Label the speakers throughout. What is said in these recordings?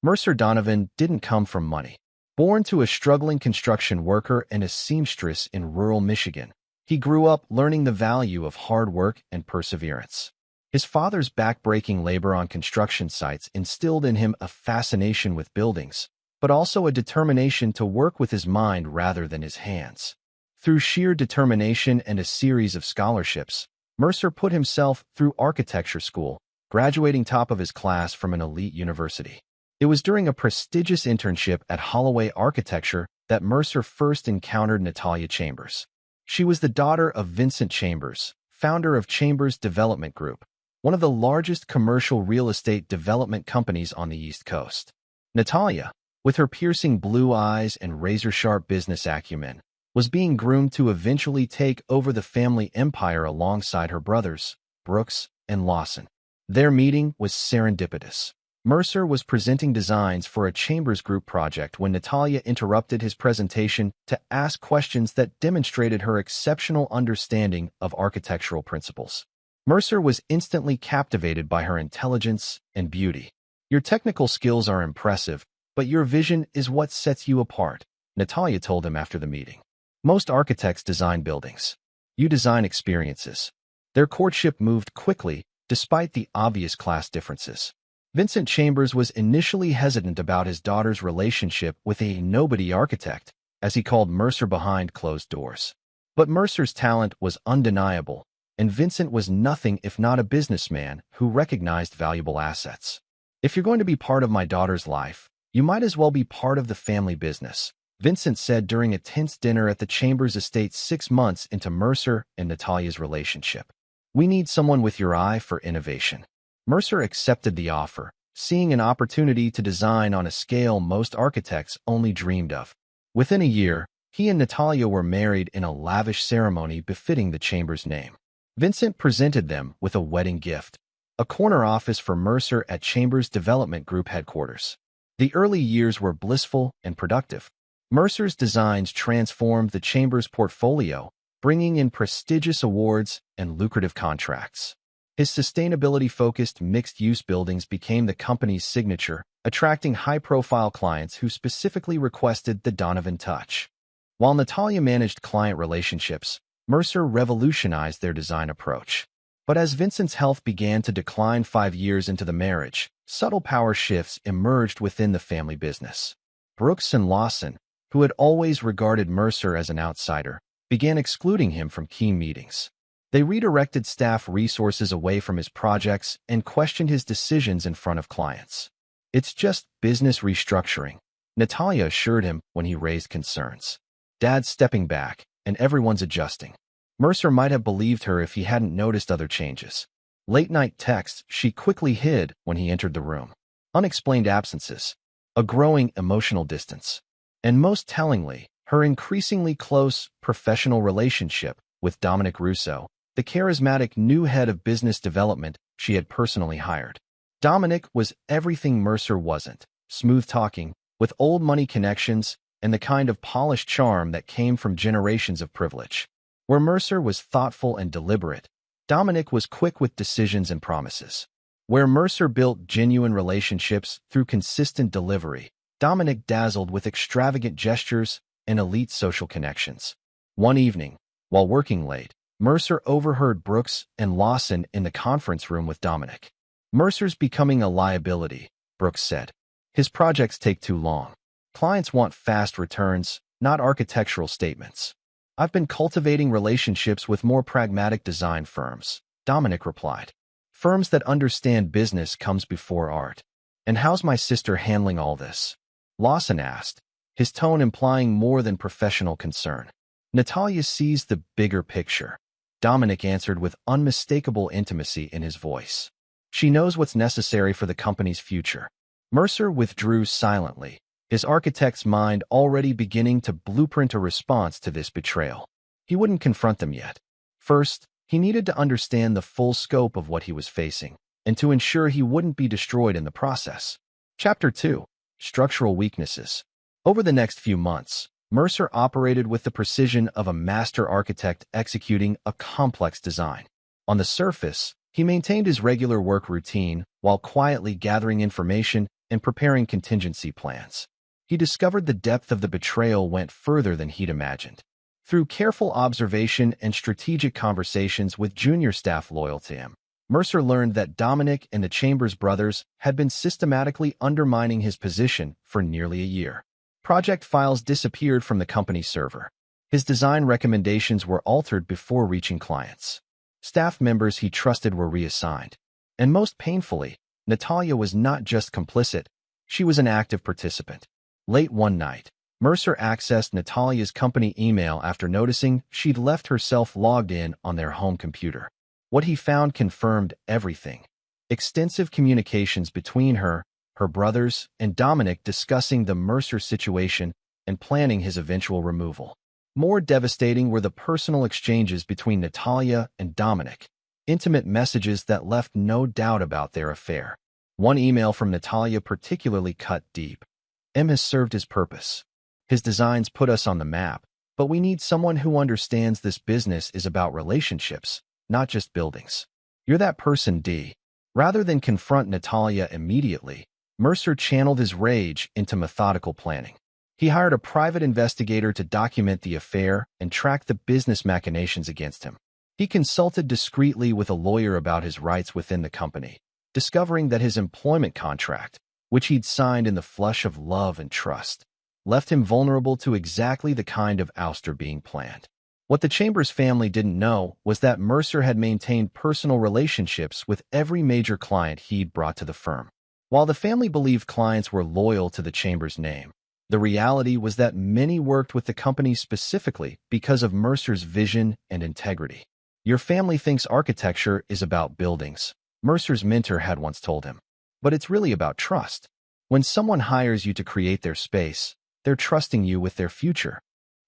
Speaker 1: Mercer Donovan didn't come from money. Born to a struggling construction worker and a seamstress in rural Michigan, he grew up learning the value of hard work and perseverance. His father's back-breaking labor on construction sites instilled in him a fascination with buildings, but also a determination to work with his mind rather than his hands. Through sheer determination and a series of scholarships, Mercer put himself through architecture school, graduating top of his class from an elite university. It was during a prestigious internship at Holloway Architecture that Mercer first encountered Natalia Chambers. She was the daughter of Vincent Chambers, founder of Chambers Development Group, one of the largest commercial real estate development companies on the East Coast. Natalia, with her piercing blue eyes and razor-sharp business acumen, was being groomed to eventually take over the family empire alongside her brothers, Brooks and Lawson. Their meeting was serendipitous. Mercer was presenting designs for a Chambers Group project when Natalia interrupted his presentation to ask questions that demonstrated her exceptional understanding of architectural principles. Mercer was instantly captivated by her intelligence and beauty. "Your technical skills are impressive, but your vision is what sets you apart," Natalia told him after the meeting. "Most architects design buildings. You design experiences." Their courtship moved quickly, despite the obvious class differences. Vincent Chambers was initially hesitant about his daughter's relationship with a nobody architect, as he called Mercer behind closed doors. But Mercer's talent was undeniable, and Vincent was nothing if not a businessman who recognized valuable assets. "If you're going to be part of my daughter's life, you might as well be part of the family business," Vincent said during a tense dinner at the Chambers estate 6 months into Mercer and Natalia's relationship. "We need someone with your eye for innovation." Mercer accepted the offer, seeing an opportunity to design on a scale most architects only dreamed of. Within a year, he and Natalia were married in a lavish ceremony befitting the Chambers name. Vincent presented them with a wedding gift, a corner office for Mercer at Chambers Development Group headquarters. The early years were blissful and productive. Mercer's designs transformed the Chambers portfolio, bringing in prestigious awards and lucrative contracts. His sustainability-focused mixed-use buildings became the company's signature, attracting high-profile clients who specifically requested the Donovan touch. While Natalia managed client relationships, Mercer revolutionized their design approach. But as Vincent's health began to decline 5 years into the marriage, subtle power shifts emerged within the family business. Brooks and Lawson, who had always regarded Mercer as an outsider, began excluding him from key meetings. They redirected staff resources away from his projects and questioned his decisions in front of clients. "It's just business restructuring," Natalia assured him when he raised concerns. "Dad's stepping back, and everyone's adjusting." Mercer might have believed her if he hadn't noticed other changes. Late-night texts she quickly hid when he entered the room. Unexplained absences. A growing emotional distance. And most tellingly, her increasingly close professional relationship with Dominic Russo, the charismatic new head of business development she had personally hired. Dominic was everything Mercer wasn't, smooth-talking, with old money connections, and the kind of polished charm that came from generations of privilege. Where Mercer was thoughtful and deliberate, Dominic was quick with decisions and promises. Where Mercer built genuine relationships through consistent delivery, Dominic dazzled with extravagant gestures and elite social connections. One evening, while working late, Mercer overheard Brooks and Lawson in the conference room with Dominic. "Mercer's becoming a liability," Brooks said. "His projects take too long. Clients want fast returns, not architectural statements." "I've been cultivating relationships with more pragmatic design firms," Dominic replied. "Firms that understand business comes before art." "And how's my sister handling all this?" Lawson asked, his tone implying more than professional concern. "Natalia sees the bigger picture," Dominic answered with unmistakable intimacy in his voice. "She knows what's necessary for the company's future." Mercer withdrew silently, his architect's mind already beginning to blueprint a response to this betrayal. He wouldn't confront them yet. First, he needed to understand the full scope of what he was facing, and to ensure he wouldn't be destroyed in the process. Chapter 2. Structural Weaknesses. Over the next few months, Mercer operated with the precision of a master architect executing a complex design. On the surface, he maintained his regular work routine while quietly gathering information and preparing contingency plans. He discovered the depth of the betrayal went further than he'd imagined. Through careful observation and strategic conversations with junior staff loyal to him, Mercer learned that Dominic and the Chambers brothers had been systematically undermining his position for nearly a year. Project files disappeared from the company server. His design recommendations were altered before reaching clients. Staff members he trusted were reassigned. And most painfully, Natalia was not just complicit, she was an active participant. Late one night, Mercer accessed Natalia's company email after noticing she'd left herself logged in on their home computer. What he found confirmed everything. Extensive communications between her brothers, and Dominic discussing the Mercer situation and planning his eventual removal. More devastating were the personal exchanges between Natalia and Dominic, intimate messages that left no doubt about their affair. One email from Natalia particularly cut deep. M has served his purpose. His designs put us on the map, but we need someone who understands this business is about relationships, not just buildings. You're that person, D. Rather than confront Natalia immediately, Mercer channeled his rage into methodical planning. He hired a private investigator to document the affair and track the business machinations against him. He consulted discreetly with a lawyer about his rights within the company, discovering that his employment contract, which he'd signed in the flush of love and trust, left him vulnerable to exactly the kind of ouster being planned. What the Chambers family didn't know was that Mercer had maintained personal relationships with every major client he'd brought to the firm. While the family believed clients were loyal to the Chambers name, the reality was that many worked with the company specifically because of Mercer's vision and integrity. Your family thinks architecture is about buildings, Mercer's mentor had once told him. But it's really about trust. When someone hires you to create their space, they're trusting you with their future.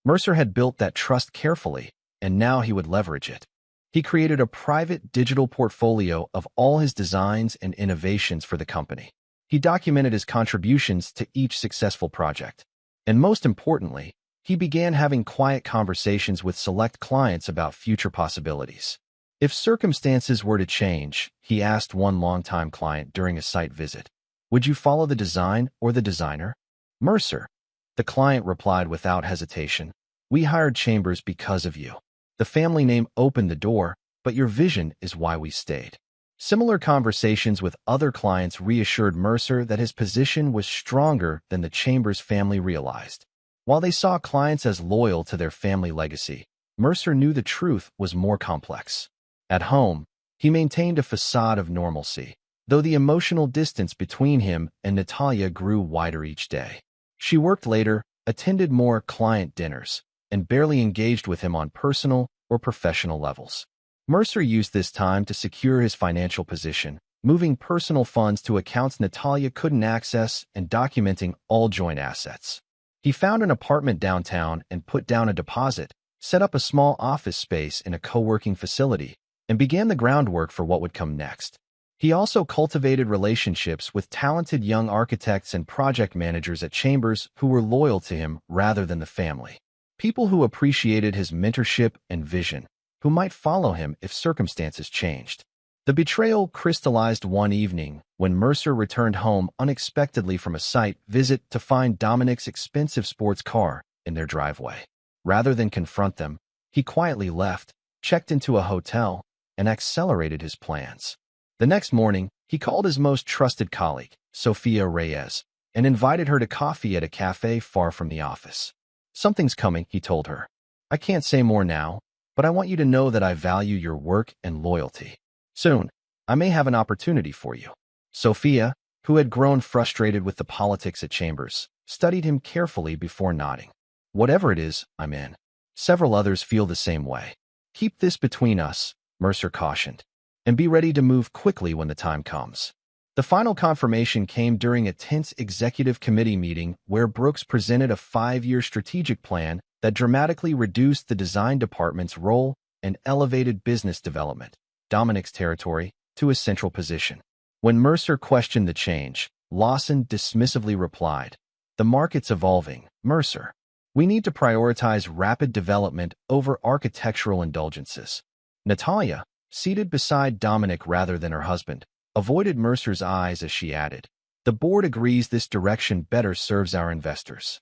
Speaker 1: Mercer had built that trust carefully, and now he would leverage it. He created a private digital portfolio of all his designs and innovations for the company. He documented his contributions to each successful project. And most importantly, he began having quiet conversations with select clients about future possibilities. If circumstances were to change, he asked one longtime client during a site visit, would you follow the design or the designer? Mercer. The client replied without hesitation, we hired Chambers because of you. The family name opened the door, but your vision is why we stayed. Similar conversations with other clients reassured Mercer that his position was stronger than the Chambers family realized. While they saw clients as loyal to their family legacy, Mercer knew the truth was more complex. At home, he maintained a facade of normalcy, though the emotional distance between him and Natalia grew wider each day. She worked later, attended more client dinners, and barely engaged with him on personal or professional levels. Mercer used this time to secure his financial position, moving personal funds to accounts Natalia couldn't access and documenting all joint assets. He found an apartment downtown and put down a deposit, set up a small office space in a co-working facility, and began the groundwork for what would come next. He also cultivated relationships with talented young architects and project managers at Chambers who were loyal to him rather than the family. People who appreciated his mentorship and vision, who might follow him if circumstances changed. The betrayal crystallized one evening when Mercer returned home unexpectedly from a site visit to find Dominic's expensive sports car in their driveway. Rather than confront them, he quietly left, checked into a hotel, and accelerated his plans. The next morning, he called his most trusted colleague, Sofia Reyes, and invited her to coffee at a cafe far from the office. Something's coming, he told her. I can't say more now, but I want you to know that I value your work and loyalty. Soon, I may have an opportunity for you. Sophia, who had grown frustrated with the politics at Chambers, studied him carefully before nodding. Whatever it is, I'm in. Several others feel the same way. Keep this between us, Mercer cautioned, and be ready to move quickly when the time comes. The final confirmation came during a tense executive committee meeting where Brooks presented a 5-year strategic plan that dramatically reduced the design department's role and elevated business development, Dominic's territory, to a central position. When Mercer questioned the change, Lawson dismissively replied, the market's evolving, Mercer. We need to prioritize rapid development over architectural indulgences. Natalia, seated beside Dominic rather than her husband, avoided Mercer's eyes as she added, The board agrees this direction better serves our investors.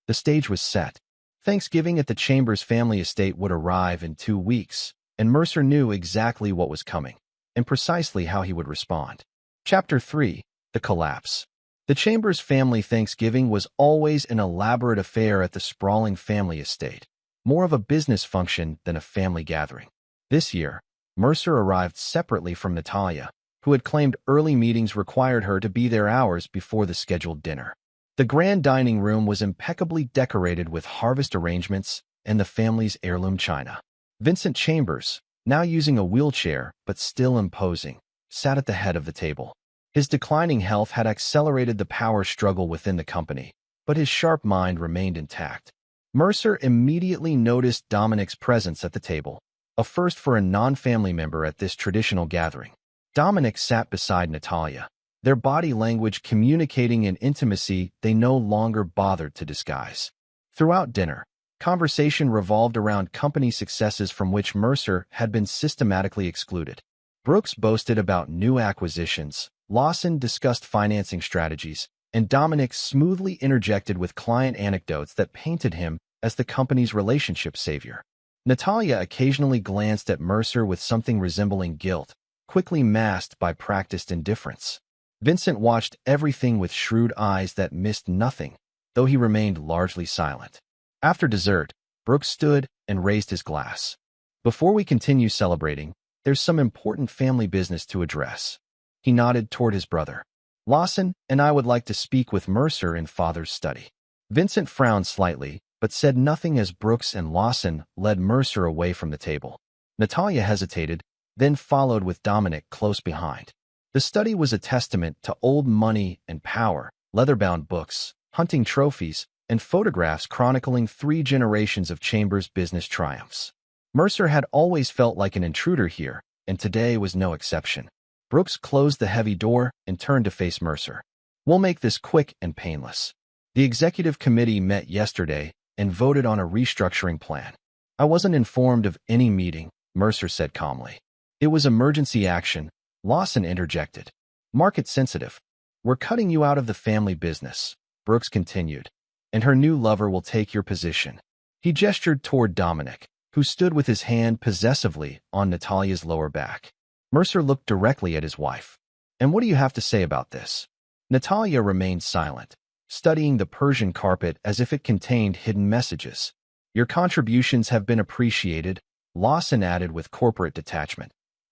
Speaker 1: The stage was set. Thanksgiving at the Chambers family estate would arrive in 2 weeks, and Mercer knew exactly what was coming, and precisely how he would respond. Chapter 3. The Collapse. The Chambers family Thanksgiving was always an elaborate affair at the sprawling family estate, more of a business function than a family gathering. This year, Mercer arrived separately from Natalia, who had claimed early meetings required her to be there hours before the scheduled dinner. The grand dining room was impeccably decorated with harvest arrangements and the family's heirloom china. Vincent Chambers, now using a wheelchair but still imposing, sat at the head of the table. His declining health had accelerated the power struggle within the company, but his sharp mind remained intact. Mercer immediately noticed Dominic's presence at the table, a first for a non-family member at this traditional gathering. Dominic sat beside Natalia, their body language communicating an intimacy they no longer bothered to disguise. Throughout dinner, conversation revolved around company successes from which Mercer had been systematically excluded. Brooks boasted about new acquisitions, Lawson discussed financing strategies, and Dominic smoothly interjected with client anecdotes that painted him as the company's relationship savior. Natalia occasionally glanced at Mercer with something resembling guilt, quickly masked by practiced indifference. Vincent watched everything with shrewd eyes that missed nothing, though he remained largely silent. After dessert, Brooks stood and raised his glass. "Before we continue celebrating, there's some important family business to address." He nodded toward his brother. "Lawson and I would like to speak with Mercer in Father's study." Vincent frowned slightly, but said nothing as Brooks and Lawson led Mercer away from the table. Natalia hesitated, then followed with Dominic close behind. The study was a testament to old money and power, leather-bound books, hunting trophies, and photographs chronicling 3 generations of Chambers' business triumphs. Mercer had always felt like an intruder here, and today was no exception. Brooks closed the heavy door and turned to face Mercer. "We'll make this quick and painless. The executive committee met yesterday and voted on a restructuring plan." "I wasn't informed of any meeting," Mercer said calmly. "It was emergency action," Lawson interjected. "Market sensitive. We're cutting you out of the family business," Brooks continued, "and her new lover will take your position." He gestured toward Dominic, who stood with his hand possessively on Natalia's lower back. Mercer looked directly at his wife. "And what do you have to say about this?" Natalia remained silent, studying the Persian carpet as if it contained hidden messages. "Your contributions have been appreciated," Lawson added with corporate detachment.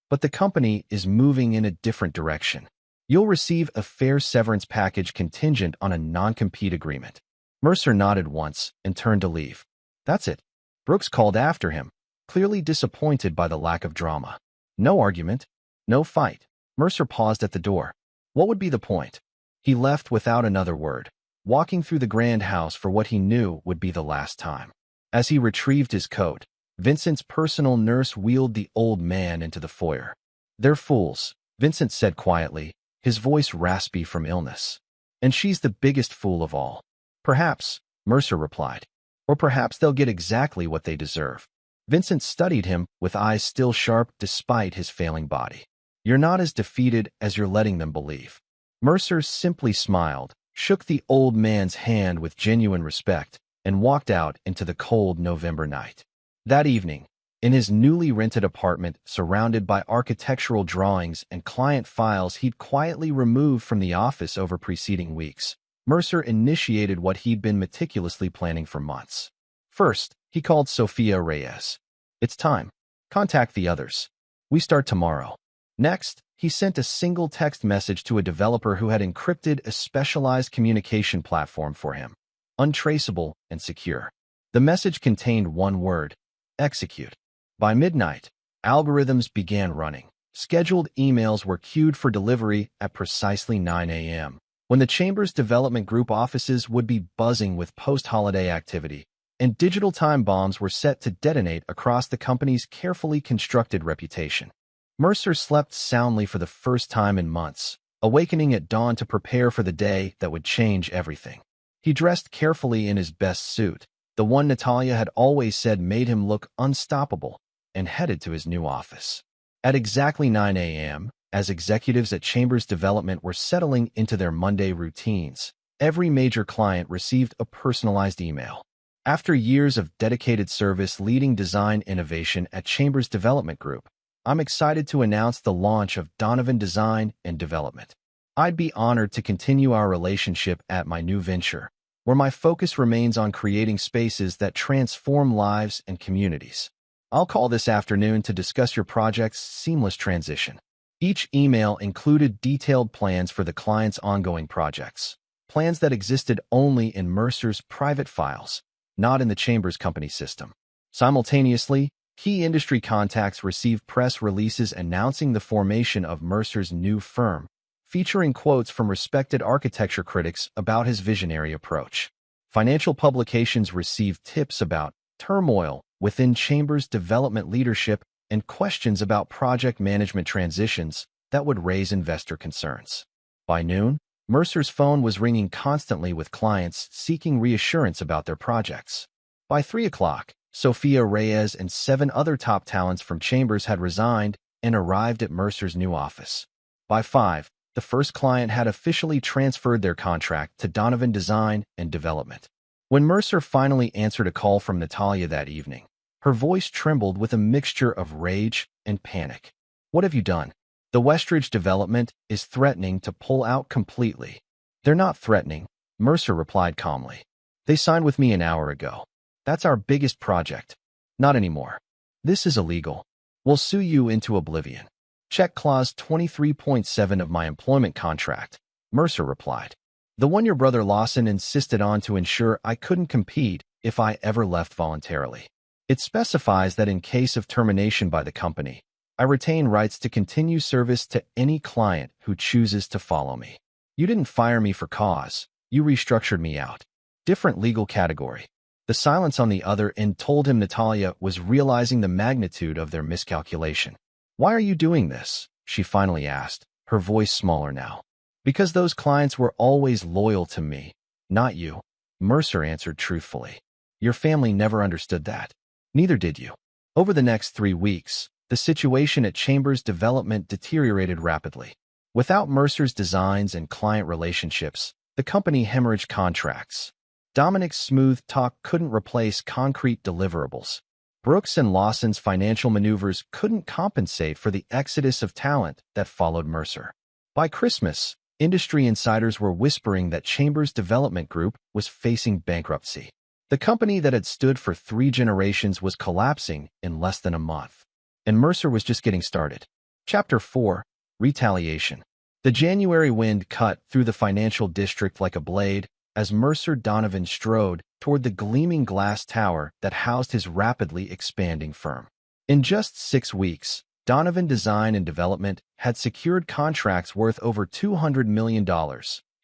Speaker 1: "But the company is moving in a different direction. You'll receive a fair severance package contingent on a non-compete agreement." Mercer nodded once and turned to leave. "That's it," Brooks called after him, clearly disappointed by the lack of drama. "No argument, no fight." Mercer paused at the door. What would be the point? He left without another word, walking through the grand house for what he knew would be the last time. As he retrieved his coat, Vincent's personal nurse wheeled the old man into the foyer. "They're fools," Vincent said quietly, his voice raspy from illness. "And she's the biggest fool of all." "Perhaps," Mercer replied. "Or perhaps they'll get exactly what they deserve." Vincent studied him with eyes still sharp despite his failing body. "You're not as defeated as you're letting them believe." Mercer simply smiled, shook the old man's hand with genuine respect, and walked out into the cold November night. That evening, in his newly rented apartment surrounded by architectural drawings and client files he'd quietly removed from the office over preceding weeks, Mercer initiated what he'd been meticulously planning for months. First, he called Sofia Reyes. "It's time. Contact the others. We start tomorrow." Next, he sent a single text message to a developer who had encrypted a specialized communication platform for him, untraceable and secure. The message contained one word: execute. By midnight, algorithms began running. Scheduled emails were queued for delivery at precisely 9 a.m., when the Chambers Development Group offices would be buzzing with post-holiday activity, and digital time bombs were set to detonate across the company's carefully constructed reputation. Mercer slept soundly for the first time in months, awakening at dawn to prepare for the day that would change everything. He dressed carefully in his best suit, the one Natalia had always said made him look unstoppable, and headed to his new office. At exactly 9 a.m., As executives at Chambers Development were settling into their Monday routines, every major client received a personalized email. After years of dedicated service leading design innovation at Chambers Development Group, I'm excited to announce the launch of Donovan Design and Development. I'd be honored to continue our relationship at my new venture, where my focus remains on creating spaces that transform lives and communities. I'll call this afternoon to discuss your project's seamless transition. Each email included detailed plans for the client's ongoing projects, plans that existed only in Mercer's private files, not in the Chambers company system. Simultaneously, key industry contacts received press releases announcing the formation of Mercer's new firm, featuring quotes from respected architecture critics about his visionary approach. Financial publications received tips about turmoil within Chambers Development leadership and questions about project management transitions that would raise investor concerns. By noon, Mercer's phone was ringing constantly with clients seeking reassurance about their projects. By 3 o'clock, Sophia Reyes and 7 other top talents from Chambers had resigned and arrived at Mercer's new office. By 5, the first client had officially transferred their contract to Donovan Design and Development. When Mercer finally answered a call from Natalia that evening, her voice trembled with a mixture of rage and panic. "What have you done?" "The Westridge development is threatening to pull out completely." "They're not threatening," Mercer replied calmly. "They signed with me an hour ago. That's our biggest project." "Not anymore. This is illegal. We'll sue you into oblivion." "Check clause 23.7 of my employment contract," Mercer replied. "The one your brother Lawson insisted on to ensure I couldn't compete if I ever left voluntarily. It specifies that in case of termination by the company, I retain rights to continue service to any client who chooses to follow me. You didn't fire me for cause. You restructured me out. Different legal category." The silence on the other end told him Natalia was realizing the magnitude of their miscalculation. "Why are you doing this?" she finally asked, her voice smaller now. "Because those clients were always loyal to me, not you," Mercer answered truthfully. "Your family never understood that. Neither did you." Over the next 3 weeks, the situation at Chambers Development deteriorated rapidly. Without Mercer's designs and client relationships, the company hemorrhaged contracts. Dominic's smooth talk couldn't replace concrete deliverables. Brooks and Lawson's financial maneuvers couldn't compensate for the exodus of talent that followed Mercer. By Christmas, industry insiders were whispering that Chambers Development Group was facing bankruptcy. The company that had stood for 3 generations was collapsing in less than a month. And Mercer was just getting started. Chapter 4: Retaliation. The January wind cut through the financial district like a blade as Mercer Donovan strode toward the gleaming glass tower that housed his rapidly expanding firm. In just 6 weeks, Donovan Design and Development had secured contracts worth over $200 million,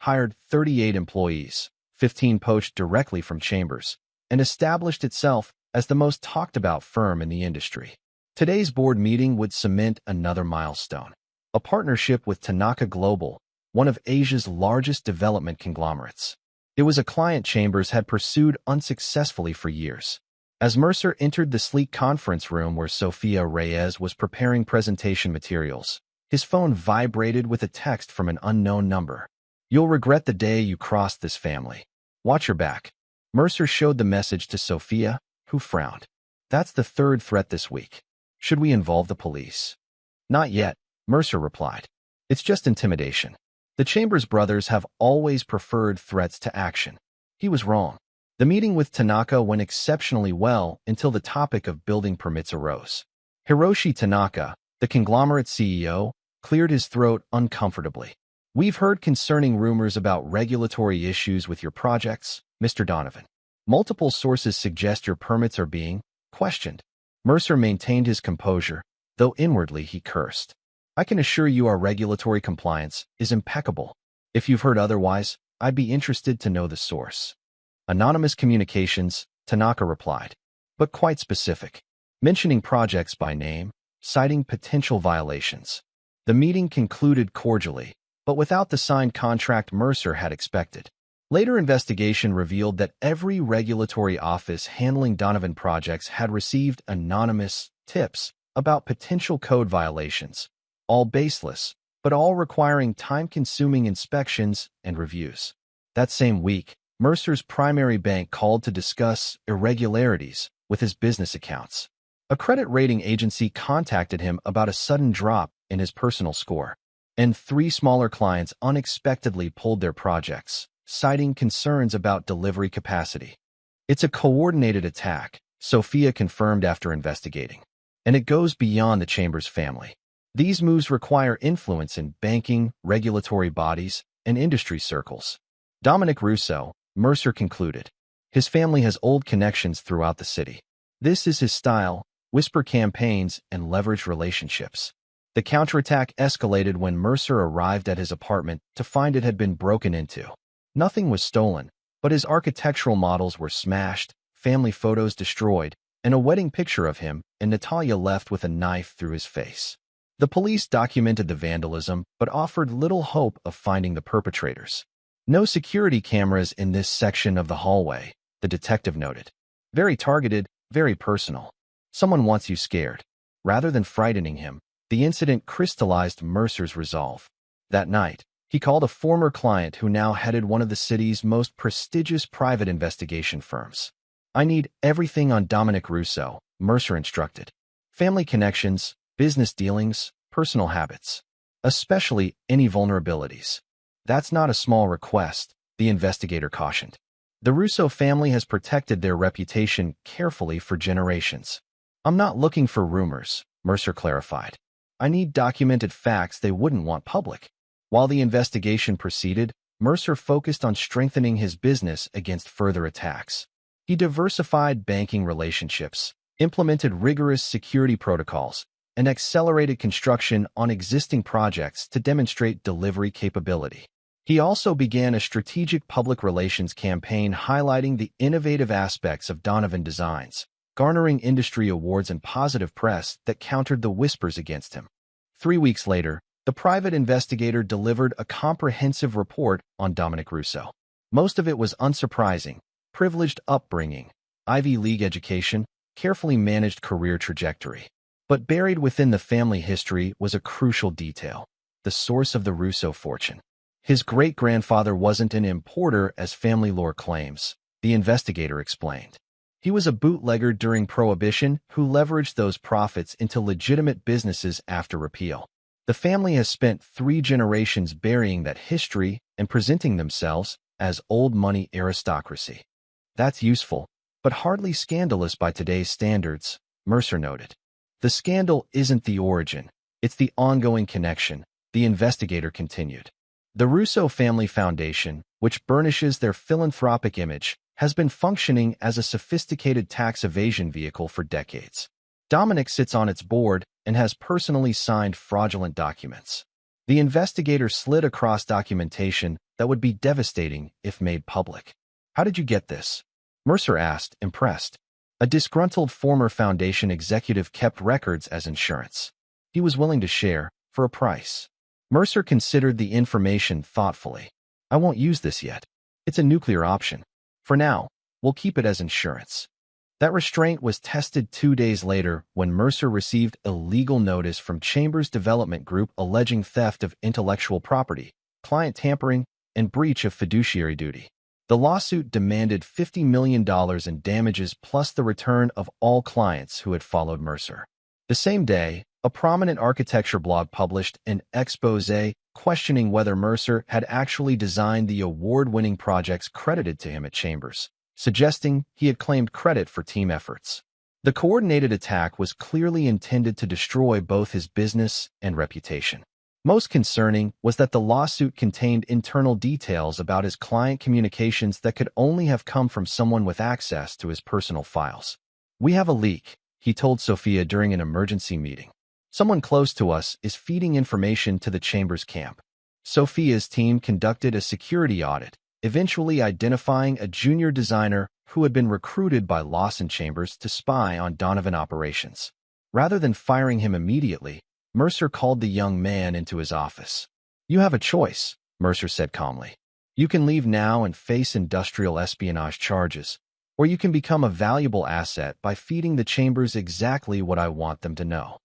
Speaker 1: hired 38 employees, 15 poached directly from Chambers, and established itself as the most talked-about firm in the industry. Today's board meeting would cement another milestone: a partnership with Tanaka Global, one of Asia's largest development conglomerates. It was a client Chambers had pursued unsuccessfully for years. As Mercer entered the sleek conference room where Sophia Reyes was preparing presentation materials, his phone vibrated with a text from an unknown number. "You'll regret the day you crossed this family. Watch your back." Mercer showed the message to Sophia, who frowned. "That's the 3rd threat this week. Should we involve the police?" "Not yet," Mercer replied. "It's just intimidation. The Chambers brothers have always preferred threats to action." He was wrong. The meeting with Tanaka went exceptionally well until the topic of building permits arose. Hiroshi Tanaka, the conglomerate CEO, cleared his throat uncomfortably. "We've heard concerning rumors about regulatory issues with your projects, Mr. Donovan. Multiple sources suggest your permits are being questioned." Mercer maintained his composure, though inwardly he cursed. "I can assure you our regulatory compliance is impeccable. If you've heard otherwise, I'd be interested to know the source." "Anonymous communications," Tanaka replied, "but quite specific, mentioning projects by name, citing potential violations." The meeting concluded cordially, but without the signed contract Mercer had expected. Later investigation revealed that every regulatory office handling Donovan projects had received anonymous tips about potential code violations, all baseless, but all requiring time-consuming inspections and reviews. That same week, Mercer's primary bank called to discuss irregularities with his business accounts. A credit rating agency contacted him about a sudden drop in his personal score, and 3 smaller clients unexpectedly pulled their projects, citing concerns about delivery capacity. It's a coordinated attack, Sophia confirmed after investigating, and it goes beyond the Chambers family. These moves require influence in banking, regulatory bodies, and industry circles. Dominic Russo, Mercer concluded. His family has old connections throughout the city. This is his style: whisper campaigns and leverage relationships. The counterattack escalated when Mercer arrived at his apartment to find it had been broken into. Nothing was stolen, but his architectural models were smashed, family photos destroyed, and a wedding picture of him and Natalia left with a knife through his face. The police documented the vandalism but offered little hope of finding the perpetrators. No security cameras in this section of the hallway, the detective noted. Very targeted, very personal. Someone wants you scared. Rather than frightening him, the incident crystallized Mercer's resolve. That night, he called a former client who now headed one of the city's most prestigious private investigation firms. I need everything on Dominic Russo, Mercer instructed. Family connections, business dealings, personal habits. Especially any vulnerabilities. That's not a small request, the investigator cautioned. The Russo family has protected their reputation carefully for generations. I'm not looking for rumors, Mercer clarified. I need documented facts they wouldn't want public. While the investigation proceeded, Mercer focused on strengthening his business against further attacks. He diversified banking relationships, implemented rigorous security protocols, and accelerated construction on existing projects to demonstrate delivery capability. He also began a strategic public relations campaign highlighting the innovative aspects of Donovan designs, garnering industry awards and positive press that countered the whispers against him. 3 weeks later, the private investigator delivered a comprehensive report on Dominic Russo. Most of it was unsurprising: privileged upbringing, Ivy League education, carefully managed career trajectory. But buried within the family history was a crucial detail: the source of the Russo fortune. His great-grandfather wasn't an importer as family lore claims, the investigator explained. He was a bootlegger during Prohibition who leveraged those profits into legitimate businesses after repeal. The family has spent 3 generations burying that history and presenting themselves as old money aristocracy. That's useful, but hardly scandalous by today's standards, Mercer noted. The scandal isn't the origin, it's the ongoing connection, the investigator continued. The Russo Family Foundation, which burnishes their philanthropic image, has been functioning as a sophisticated tax evasion vehicle for decades. Dominic sits on its board and has personally signed fraudulent documents. The investigator slid across documentation that would be devastating if made public. How did you get this? Mercer asked, impressed. A disgruntled former foundation executive kept records as insurance. He was willing to share, for a price. Mercer considered the information thoughtfully. I won't use this yet. It's a nuclear option. For now, we'll keep it as insurance. That restraint was tested 2 days later when Mercer received a legal notice from Chambers Development Group alleging theft of intellectual property, client tampering, and breach of fiduciary duty. The lawsuit demanded $50 million in damages plus the return of all clients who had followed Mercer. The same day, a prominent architecture blog published an exposé questioning whether Mercer had actually designed the award-winning projects credited to him at Chambers, suggesting he had claimed credit for team efforts. The coordinated attack was clearly intended to destroy both his business and reputation. Most concerning was that the lawsuit contained internal details about his client communications that could only have come from someone with access to his personal files. We have a leak, he told Sophia during an emergency meeting. Someone close to us is feeding information to the Chambers camp. Sophia's team conducted a security audit, eventually identifying a junior designer who had been recruited by Lawson Chambers to spy on Donovan operations. Rather than firing him immediately, Mercer called the young man into his office. You have a choice, Mercer said calmly. You can leave now and face industrial espionage charges, or you can become a valuable asset by feeding the Chambers exactly what I want them to know.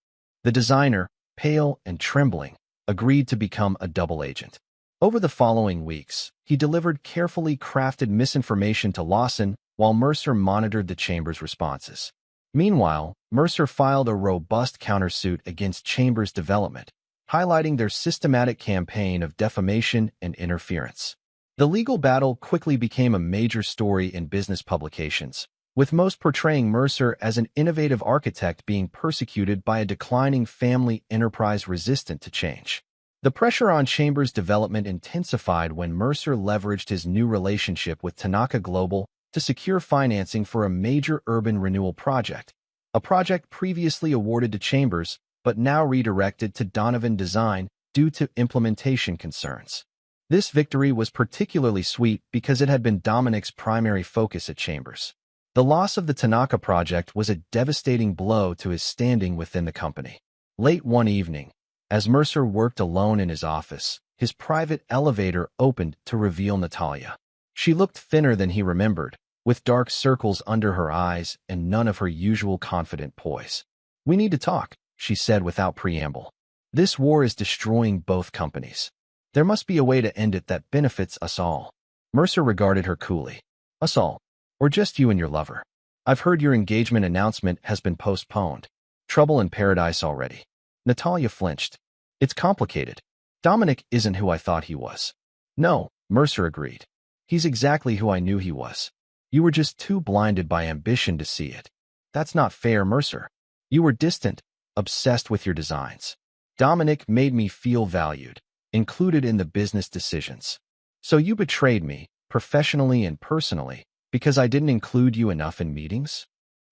Speaker 1: The designer, pale and trembling, agreed to become a double agent. Over the following weeks, he delivered carefully crafted misinformation to Lawson while Mercer monitored the Chamber's responses. Meanwhile, Mercer filed a robust countersuit against Chambers Development, highlighting their systematic campaign of defamation and interference. The legal battle quickly became a major story in business publications, with most portraying Mercer as an innovative architect being persecuted by a declining family enterprise resistant to change. The pressure on Chambers Development intensified when Mercer leveraged his new relationship with Tanaka Global to secure financing for a major urban renewal project, a project previously awarded to Chambers but now redirected to Donovan Design due to implementation concerns. This victory was particularly sweet because it had been Dominic's primary focus at Chambers. The loss of the Tanaka project was a devastating blow to his standing within the company. Late one evening, as Mercer worked alone in his office, his private elevator opened to reveal Natalia. She looked thinner than he remembered, with dark circles under her eyes and none of her usual confident poise. "We need to talk," she said without preamble. "This war is destroying both companies. There must be a way to end it that benefits us all." Mercer regarded her coolly. "Us all? Or just you and your lover? I've heard your engagement announcement has been postponed. Trouble in paradise already." Natalia flinched. "It's complicated. Dominic isn't who I thought he was." "No," Mercer agreed. "He's exactly who I knew he was. You were just too blinded by ambition to see it." "That's not fair, Mercer. You were distant, obsessed with your designs. Dominic made me feel valued, included in the business decisions. So you betrayed me, professionally and personally, because I didn't include you enough in meetings?"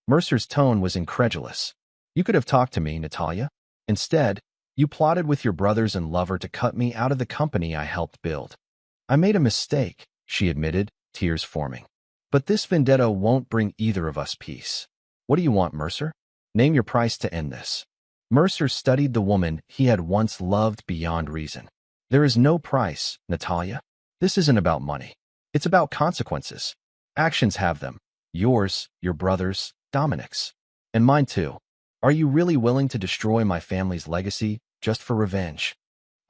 Speaker 1: Mercer's tone was incredulous. "You could have talked to me, Natalia. Instead, you plotted with your brothers and lover to cut me out of the company I helped build." "I made a mistake," she admitted, tears forming. "But this vendetta won't bring either of us peace. What do you want, Mercer? Name your price to end this." Mercer studied the woman he had once loved beyond reason. "There is no price, Natalia. This isn't about money. It's about consequences. Actions have them. Yours, your brother's, Dominic's. And mine too. Are you really willing to destroy my family's legacy just for revenge?"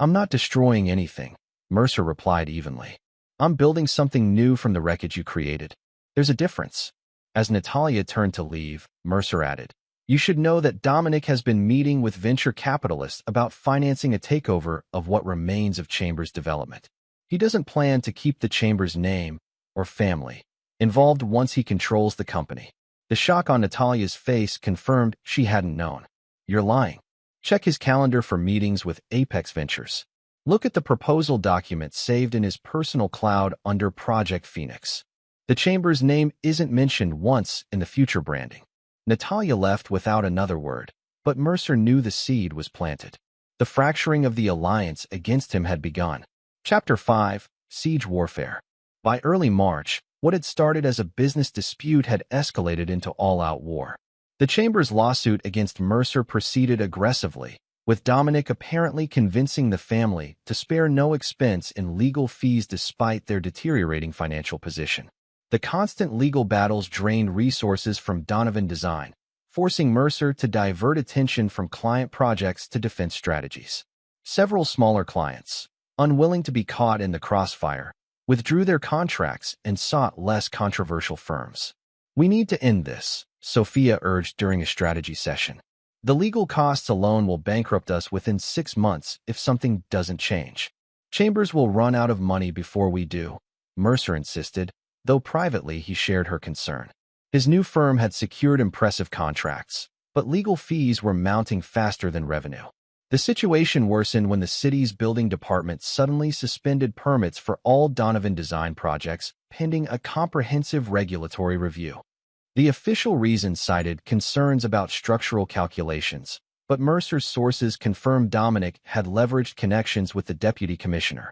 Speaker 1: "I'm not destroying anything," Mercer replied evenly. "I'm building something new from the wreckage you created. There's a difference." As Natalia turned to leave, Mercer added, "You should know that Dominic has been meeting with venture capitalists about financing a takeover of what remains of Chambers Development. He doesn't plan to keep the Chambers name or family involved once he controls the company." The shock on Natalia's face confirmed she hadn't known. "You're lying. Check his calendar for meetings with Apex Ventures. Look at the proposal document saved in his personal cloud under Project Phoenix. The Chamber's name isn't mentioned once in the future branding." Natalia left without another word, but Mercer knew the seed was planted. The fracturing of the alliance against him had begun. Chapter 5: Siege Warfare. By early March, what had started as a business dispute had escalated into all-out war. The Chamber's lawsuit against Mercer proceeded aggressively, with Dominic apparently convincing the family to spare no expense in legal fees despite their deteriorating financial position. The constant legal battles drained resources from Donovan Design, forcing Mercer to divert attention from client projects to defense strategies. Several smaller clients, unwilling to be caught in the crossfire, withdrew their contracts and sought less controversial firms. "We need to end this," Sophia urged during a strategy session. "The legal costs alone will bankrupt us within 6 months if something doesn't change. Chambers will run out of money before we do," Mercer insisted, though privately he shared her concern. His new firm had secured impressive contracts, but legal fees were mounting faster than revenue. The situation worsened when the city's building department suddenly suspended permits for all Donovan Design projects pending a comprehensive regulatory review. The official reason cited concerns about structural calculations, but Mercer's sources confirmed Dominic had leveraged connections with the deputy commissioner.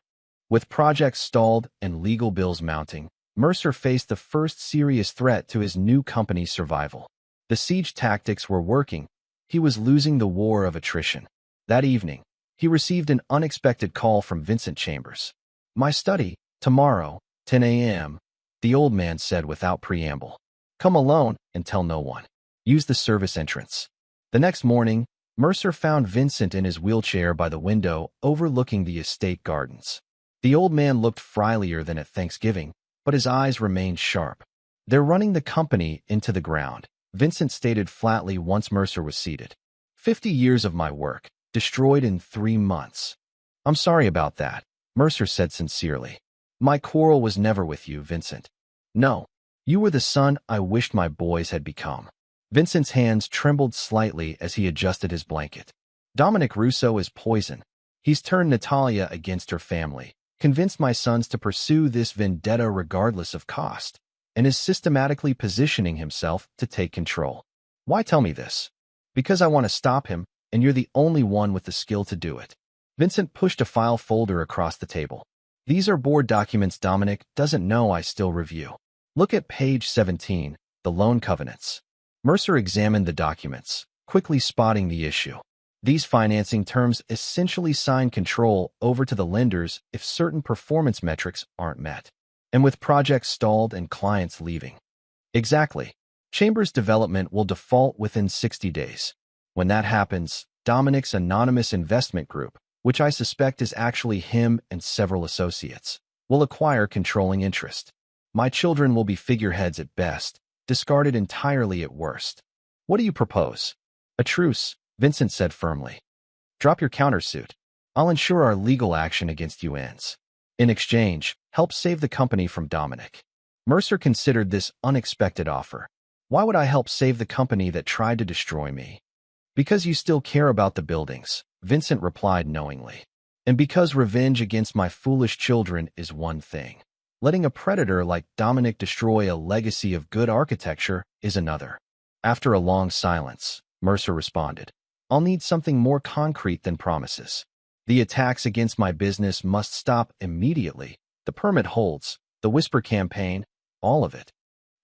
Speaker 1: With projects stalled and legal bills mounting, Mercer faced the first serious threat to his new company's survival. The siege tactics were working. He was losing the war of attrition. That evening, he received an unexpected call from Vincent Chambers. "My study, tomorrow, 10 a.m., the old man said without preamble. "Come alone and tell no one. Use the service entrance." The next morning, Mercer found Vincent in his wheelchair by the window overlooking the estate gardens. The old man looked friendlier than at Thanksgiving, but his eyes remained sharp. "They're running the company into the ground," Vincent stated flatly once Mercer was seated. 50 years of my work, destroyed in 3 months. "I'm sorry about that," Mercer said sincerely. "My quarrel was never with you, Vincent. No, you were the son I wished my boys had become." Vincent's hands trembled slightly as he adjusted his blanket. "Dominic Russo is poison. He's turned Natalia against her family, convinced my sons to pursue this vendetta regardless of cost, and is systematically positioning himself to take control. Why tell me this? Because I want to stop him, and you're the only one with the skill to do it." Vincent pushed a file folder across the table. "These are board documents Dominic doesn't know I still review. Look at page 17, the loan covenants." Mercer examined the documents, quickly spotting the issue. These financing terms essentially sign control over to the lenders if certain performance metrics aren't met, and with projects stalled and clients leaving. Exactly. Chambers Development will default within 60 days. When that happens, Dominic's anonymous investment group, which I suspect is actually him and several associates, will acquire controlling interest. My children will be figureheads at best, discarded entirely at worst. What do you propose? "A truce," Vincent said firmly. "Drop your countersuit. I'll ensure our legal action against you ends. In exchange, help save the company from Dominic." Mercer considered this unexpected offer. "Why would I help save the company that tried to destroy me?" "Because you still care about the buildings," Vincent replied knowingly. "And because revenge against my foolish children is one thing. Letting a predator like Dominic destroy a legacy of good architecture is another." After a long silence, Mercer responded, "I'll need something more concrete than promises. The attacks against my business must stop immediately. The permit holds, the whisper campaign, all of it."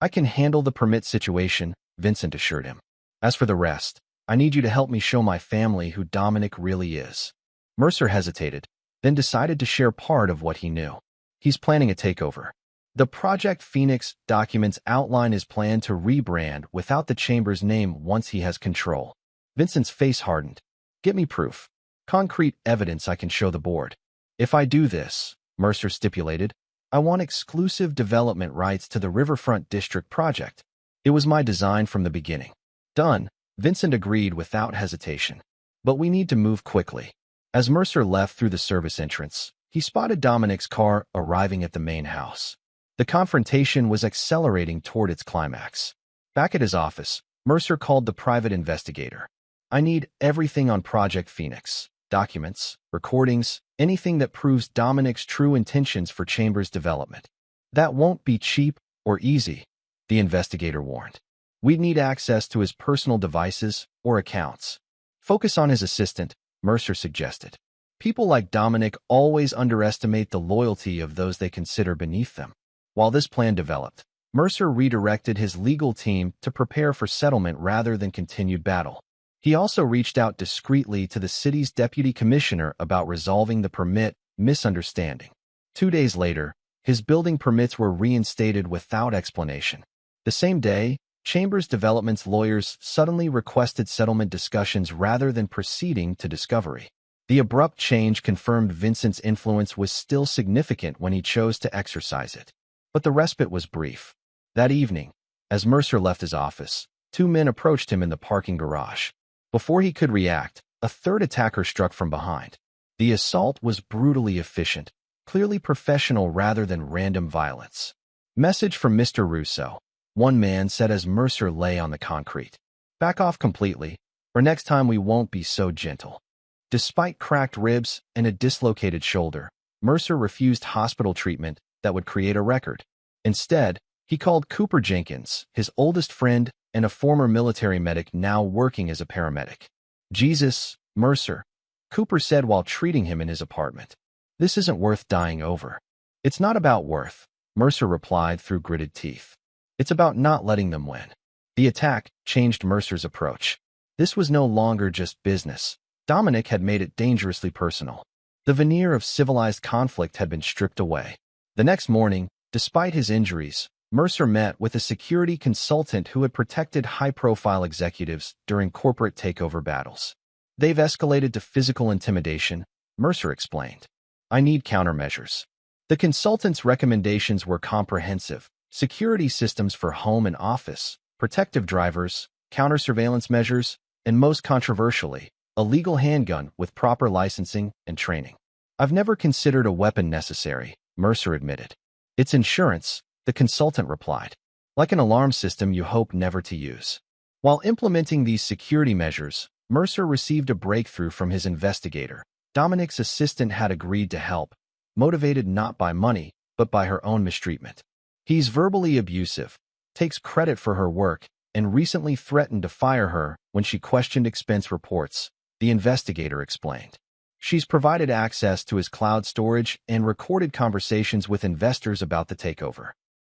Speaker 1: "I can handle the permit situation," Vincent assured him. "As for the rest, I need you to help me show my family who Dominic really is." Mercer hesitated, then decided to share part of what he knew. He's planning a takeover. The Project Phoenix documents outline his plan to rebrand without the Chamber's name once he has control. Vincent's face hardened. "Get me proof. Concrete evidence I can show the board." "If I do this," Mercer stipulated, "I want exclusive development rights to the Riverfront District project. It was my design from the beginning." "Done," Vincent agreed without hesitation. "But we need to move quickly." As Mercer left through the service entrance, he spotted Dominic's car arriving at the main house. The confrontation was accelerating toward its climax. Back at his office, Mercer called the private investigator. "I need everything on Project Phoenix. Documents, recordings, anything that proves Dominic's true intentions for Chambers Development." "That won't be cheap or easy," the investigator warned. "We'd need access to his personal devices or accounts." "Focus on his assistant," Mercer suggested. "People like Dominic always underestimate the loyalty of those they consider beneath them." While this plan developed, Mercer redirected his legal team to prepare for settlement rather than continued battle. He also reached out discreetly to the city's deputy commissioner about resolving the permit misunderstanding. 2 days later, his building permits were reinstated without explanation. The same day, Chambers Development's lawyers suddenly requested settlement discussions rather than proceeding to discovery. The abrupt change confirmed Vincent's influence was still significant when he chose to exercise it. But the respite was brief. That evening, as Mercer left his office, 2 men approached him in the parking garage. Before he could react, a third attacker struck from behind. The assault was brutally efficient, clearly professional rather than random violence. "Message from Mr. Russo," one man said as Mercer lay on the concrete. "Back off completely, or next time we won't be so gentle." Despite cracked ribs and a dislocated shoulder, Mercer refused hospital treatment that would create a record. Instead, he called Cooper Jenkins, his oldest friend and a former military medic now working as a paramedic. "Jesus, Mercer," Cooper said while treating him in his apartment. "This isn't worth dying over." "It's not about worth," Mercer replied through gritted teeth. "It's about not letting them win." The attack changed Mercer's approach. This was no longer just business. Dominic had made it dangerously personal. The veneer of civilized conflict had been stripped away. The next morning, despite his injuries, Mercer met with a security consultant who had protected high-profile executives during corporate takeover battles. They've escalated to physical intimidation, Mercer explained. I need countermeasures. The consultant's recommendations were comprehensive: security systems for home and office, protective drivers, counter-surveillance measures, and most controversially, a legal handgun with proper licensing and training. I've never considered a weapon necessary, Mercer admitted. It's insurance, the consultant replied. Like an alarm system you hope never to use. While implementing these security measures, Mercer received a breakthrough from his investigator. Dominic's assistant had agreed to help, motivated not by money, but by her own mistreatment. He's verbally abusive, takes credit for her work, and recently threatened to fire her when she questioned expense reports, the investigator explained. She's provided access to his cloud storage and recorded conversations with investors about the takeover.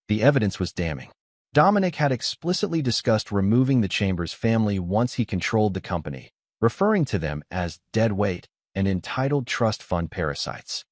Speaker 1: The evidence was damning. Dominic had explicitly discussed removing the Chambers family once he controlled the company, referring to them as dead weight and entitled trust fund parasites.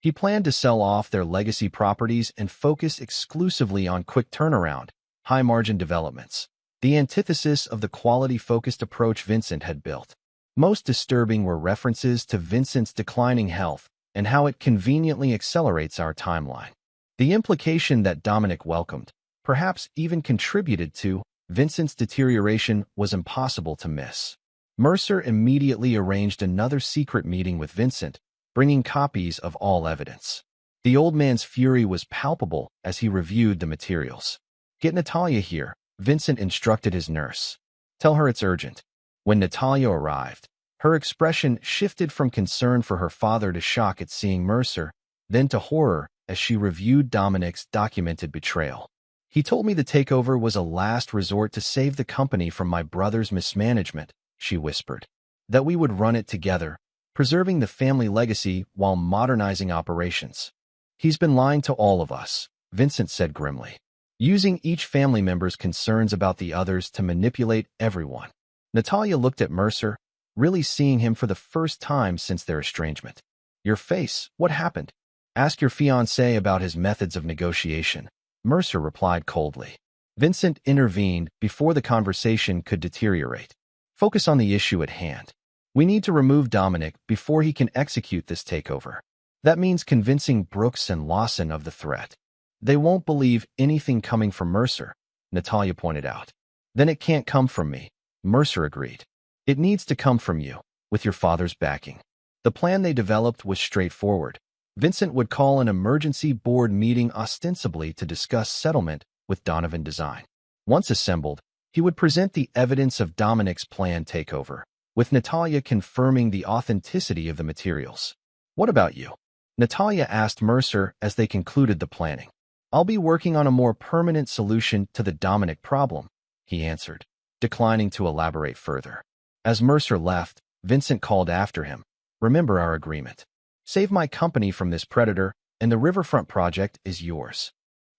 Speaker 1: He planned to sell off their legacy properties and focus exclusively on quick turnaround, high-margin developments, the antithesis of the quality-focused approach Vincent had built. Most disturbing were references to Vincent's declining health and how it conveniently accelerates our timeline. The implication that Dominic welcomed, perhaps even contributed to, Vincent's deterioration was impossible to miss. Mercer immediately arranged another secret meeting with Vincent, bringing copies of all evidence. The old man's fury was palpable as he reviewed the materials. Get Natalia here, Vincent instructed his nurse. Tell her it's urgent. When Natalia arrived, her expression shifted from concern for her father to shock at seeing Mercer, then to horror as she reviewed Dominic's documented betrayal. He told me the takeover was a last resort to save the company from my brother's mismanagement, she whispered. That we would run it together, preserving the family legacy while modernizing operations. He's been lying to all of us, Vincent said grimly, using each family member's concerns about the others to manipulate everyone. Natalia looked at Mercer, really seeing him for the first time since their estrangement. Your face, what happened? Ask your fiancé about his methods of negotiation, Mercer replied coldly. Vincent intervened before the conversation could deteriorate. Focus on the issue at hand. We need to remove Dominic before he can execute this takeover. That means convincing Brooks and Lawson of the threat. They won't believe anything coming from Mercer, Natalia pointed out. Then it can't come from me, Mercer agreed. It needs to come from you, with your father's backing. The plan they developed was straightforward. Vincent would call an emergency board meeting ostensibly to discuss settlement with Donovan Design. Once assembled, he would present the evidence of Dominic's planned takeover, with Natalia confirming the authenticity of the materials. What about you? Natalia asked Mercer as they concluded the planning. I'll be working on a more permanent solution to the Dominic problem, he answered, declining to elaborate further. As Mercer left, Vincent called after him. Remember our agreement. Save my company from this predator, and the Riverfront project is yours.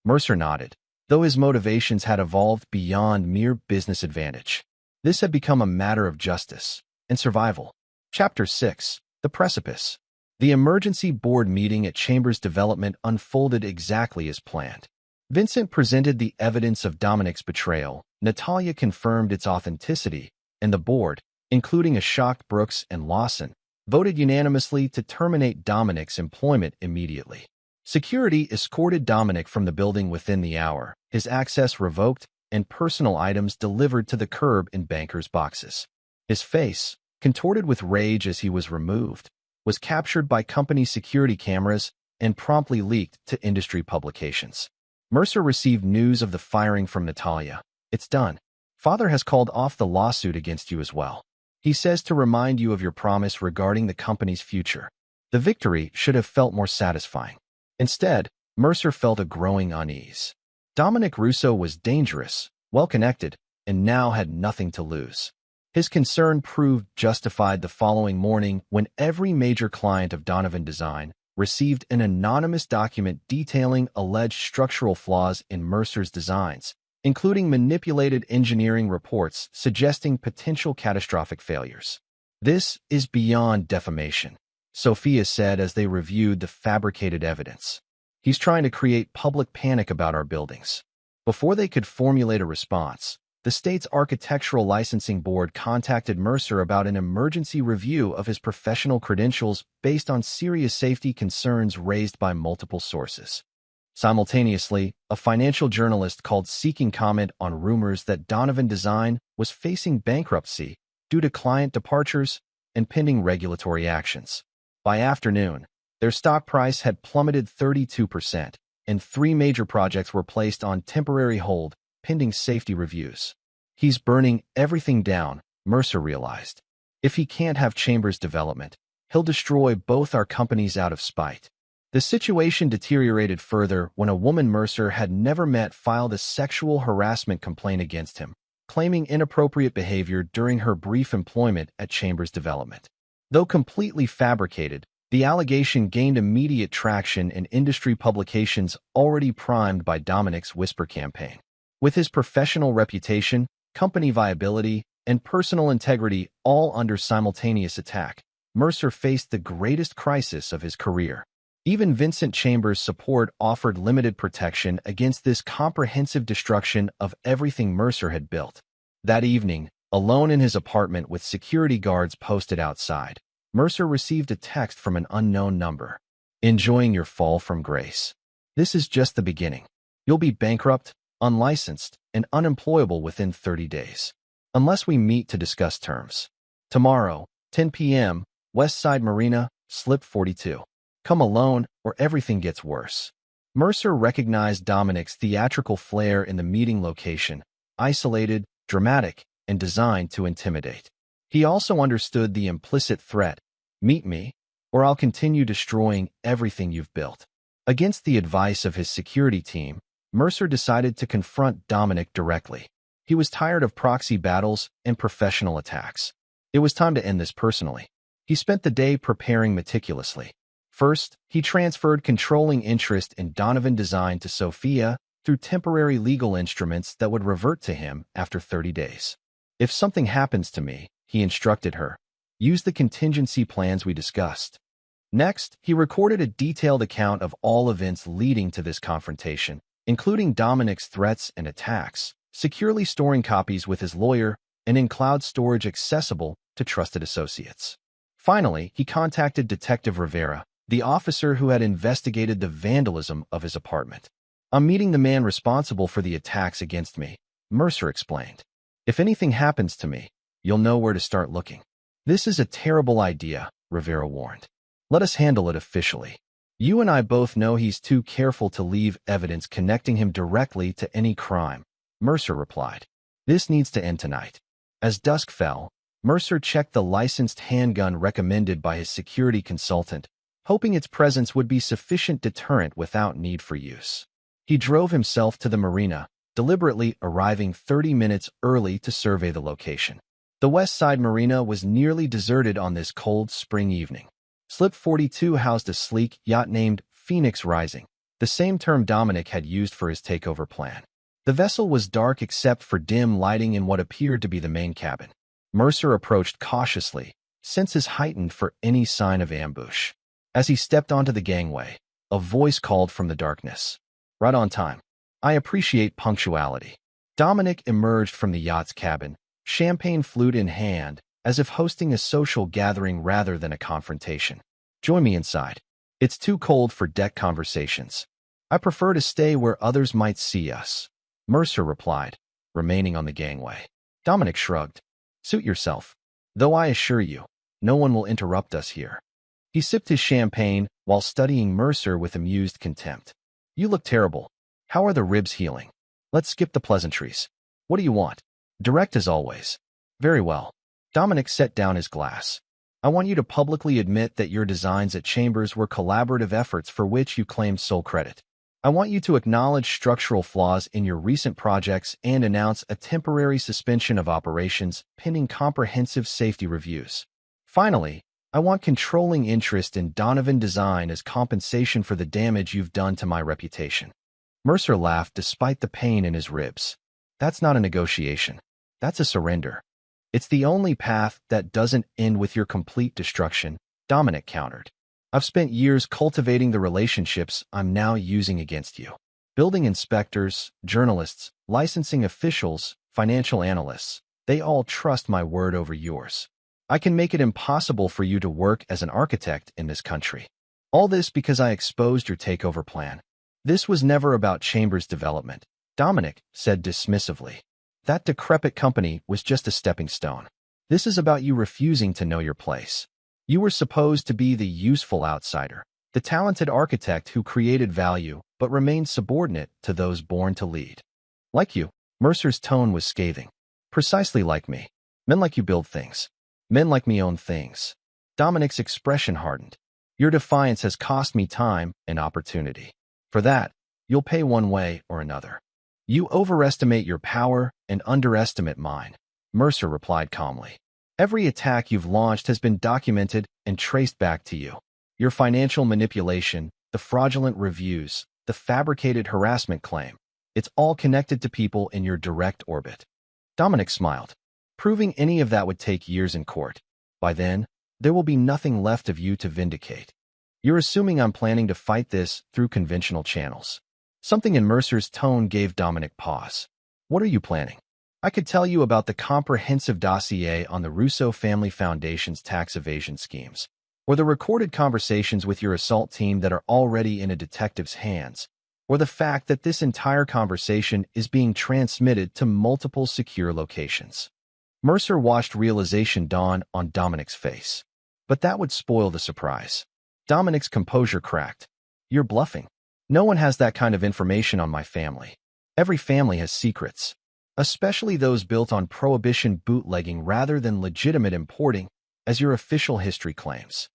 Speaker 1: Mercer nodded, though his motivations had evolved beyond mere business advantage. This had become a matter of justice and survival. Chapter 6. The Precipice. The emergency board meeting at Chambers Development unfolded exactly as planned. Vincent presented the evidence of Dominic's betrayal, Natalia confirmed its authenticity, and the board, including a shocked Brooks and Lawson, voted unanimously to terminate Dominic's employment immediately. Security escorted Dominic from the building within the hour, his access revoked, and personal items delivered to the curb in bankers' boxes. His face, contorted with rage as he was removed, was captured by company security cameras and promptly leaked to industry publications. Mercer received news of the firing from Natalia. It's done. Father has called off the lawsuit against you as well. He says to remind you of your promise regarding the company's future. The victory should have felt more satisfying. Instead, Mercer felt a growing unease. Dominic Russo was dangerous, well-connected, and now had nothing to lose. His concern proved justified the following morning when every major client of Donovan Design received an anonymous document detailing alleged structural flaws in Mercer's designs, including manipulated engineering reports suggesting potential catastrophic failures. This is beyond defamation, Sophia said as they reviewed the fabricated evidence. He's trying to create public panic about our buildings. Before they could formulate a response, the state's architectural licensing board contacted Mercer about an emergency review of his professional credentials based on serious safety concerns raised by multiple sources. Simultaneously, a financial journalist called seeking comment on rumors that Donovan Design was facing bankruptcy due to client departures and pending regulatory actions. By afternoon, their stock price had plummeted 32%, and 3 major projects were placed on temporary hold pending safety reviews. He's burning everything down, Mercer realized. If he can't have Chambers development, he'll destroy both our companies out of spite. The situation deteriorated further when a woman Mercer had never met filed a sexual harassment complaint against him, claiming inappropriate behavior during her brief employment at Chambers Development. Though completely fabricated, the allegation gained immediate traction in industry publications already primed by Dominic's whisper campaign. With his professional reputation, company viability, and personal integrity all under simultaneous attack, Mercer faced the greatest crisis of his career. Even Vincent Chambers' support offered limited protection against this comprehensive destruction of everything Mercer had built. That evening, alone in his apartment with security guards posted outside, Mercer received a text from an unknown number. Enjoying your fall from grace. This is just the beginning. You'll be bankrupt, unlicensed, and unemployable within 30 days. Unless we meet to discuss terms. Tomorrow, 10 p.m., West Side Marina, Slip 42. Come alone or everything gets worse. Mercer recognized Dominic's theatrical flair in the meeting location, isolated, dramatic, and designed to intimidate. He also understood the implicit threat, meet me, or I'll continue destroying everything you've built. Against the advice of his security team, Mercer decided to confront Dominic directly. He was tired of proxy battles and professional attacks. It was time to end this personally. He spent the day preparing meticulously. First, he transferred controlling interest in Donovan Design to Sophia through temporary legal instruments that would revert to him after 30 days. If something happens to me, he instructed her, use the contingency plans we discussed. Next, he recorded a detailed account of all events leading to this confrontation, including Dominic's threats and attacks, securely storing copies with his lawyer and in cloud storage accessible to trusted associates. Finally, he contacted Detective Rivera, the officer who had investigated the vandalism of his apartment. I'm meeting the man responsible for the attacks against me, Mercer explained. If anything happens to me, you'll know where to start looking. This is a terrible idea, Rivera warned. Let us handle it officially. You and I both know he's too careful to leave evidence connecting him directly to any crime, Mercer replied. This needs to end tonight. As dusk fell, Mercer checked the licensed handgun recommended by his security consultant, hoping its presence would be sufficient deterrent without need for use. He drove himself to the marina, deliberately arriving 30 minutes early to survey the location. The West Side Marina was nearly deserted on this cold spring evening. Slip 42 housed a sleek yacht named Phoenix Rising, the same term Dominic had used for his takeover plan. The vessel was dark except for dim lighting in what appeared to be the main cabin. Mercer approached cautiously, senses heightened for any sign of ambush. As he stepped onto the gangway, a voice called from the darkness. Right on time. I appreciate punctuality. Dominic emerged from the yacht's cabin, champagne flute in hand, as if hosting a social gathering rather than a confrontation. Join me inside. It's too cold for deck conversations. I prefer to stay where others might see us, Mercer replied, remaining on the gangway. Dominic shrugged. Suit yourself. Though I assure you, no one will interrupt us here. He sipped his champagne while studying Mercer with amused contempt. You look terrible. How are the ribs healing? Let's skip the pleasantries. What do you want? Direct as always. Very well. Dominic set down his glass. I want you to publicly admit that your designs at Chambers were collaborative efforts for which you claimed sole credit. I want you to acknowledge structural flaws in your recent projects and announce a temporary suspension of operations pending comprehensive safety reviews. Finally, I want controlling interest in Donovan Design as compensation for the damage you've done to my reputation. Mercer laughed despite the pain in his ribs. That's not a negotiation. That's a surrender. It's the only path that doesn't end with your complete destruction, Dominic countered. I've spent years cultivating the relationships I'm now using against you. Building inspectors, journalists, licensing officials, financial analysts, they all trust my word over yours. I can make it impossible for you to work as an architect in this country. All this because I exposed your takeover plan. This was never about Chambers' development, Dominic said dismissively. That decrepit company was just a stepping stone. This is about you refusing to know your place. You were supposed to be the useful outsider, the talented architect who created value but remained subordinate to those born to lead. Like you, Mercer's tone was scathing. Precisely like me. Men like you build things. Men like me own things. Dominic's expression hardened. Your defiance has cost me time and opportunity. For that, you'll pay one way or another. You overestimate your power and underestimate mine, Mercer replied calmly. Every attack you've launched has been documented and traced back to you. Your financial manipulation, the fraudulent reviews, the fabricated harassment claim, it's all connected to people in your direct orbit. Dominic smiled. Proving any of that would take years in court. By then, there will be nothing left of you to vindicate. You're assuming I'm planning to fight this through conventional channels. Something in Mercer's tone gave Dominic pause. What are you planning? I could tell you about the comprehensive dossier on the Russo Family Foundation's tax evasion schemes, or the recorded conversations with your assault team that are already in a detective's hands, or the fact that this entire conversation is being transmitted to multiple secure locations. Mercer watched realization dawn on Dominic's face. But that would spoil the surprise. Dominic's composure cracked. You're bluffing. No one has that kind of information on my family. Every family has secrets, especially those built on prohibition bootlegging rather than legitimate importing, as your official history claims.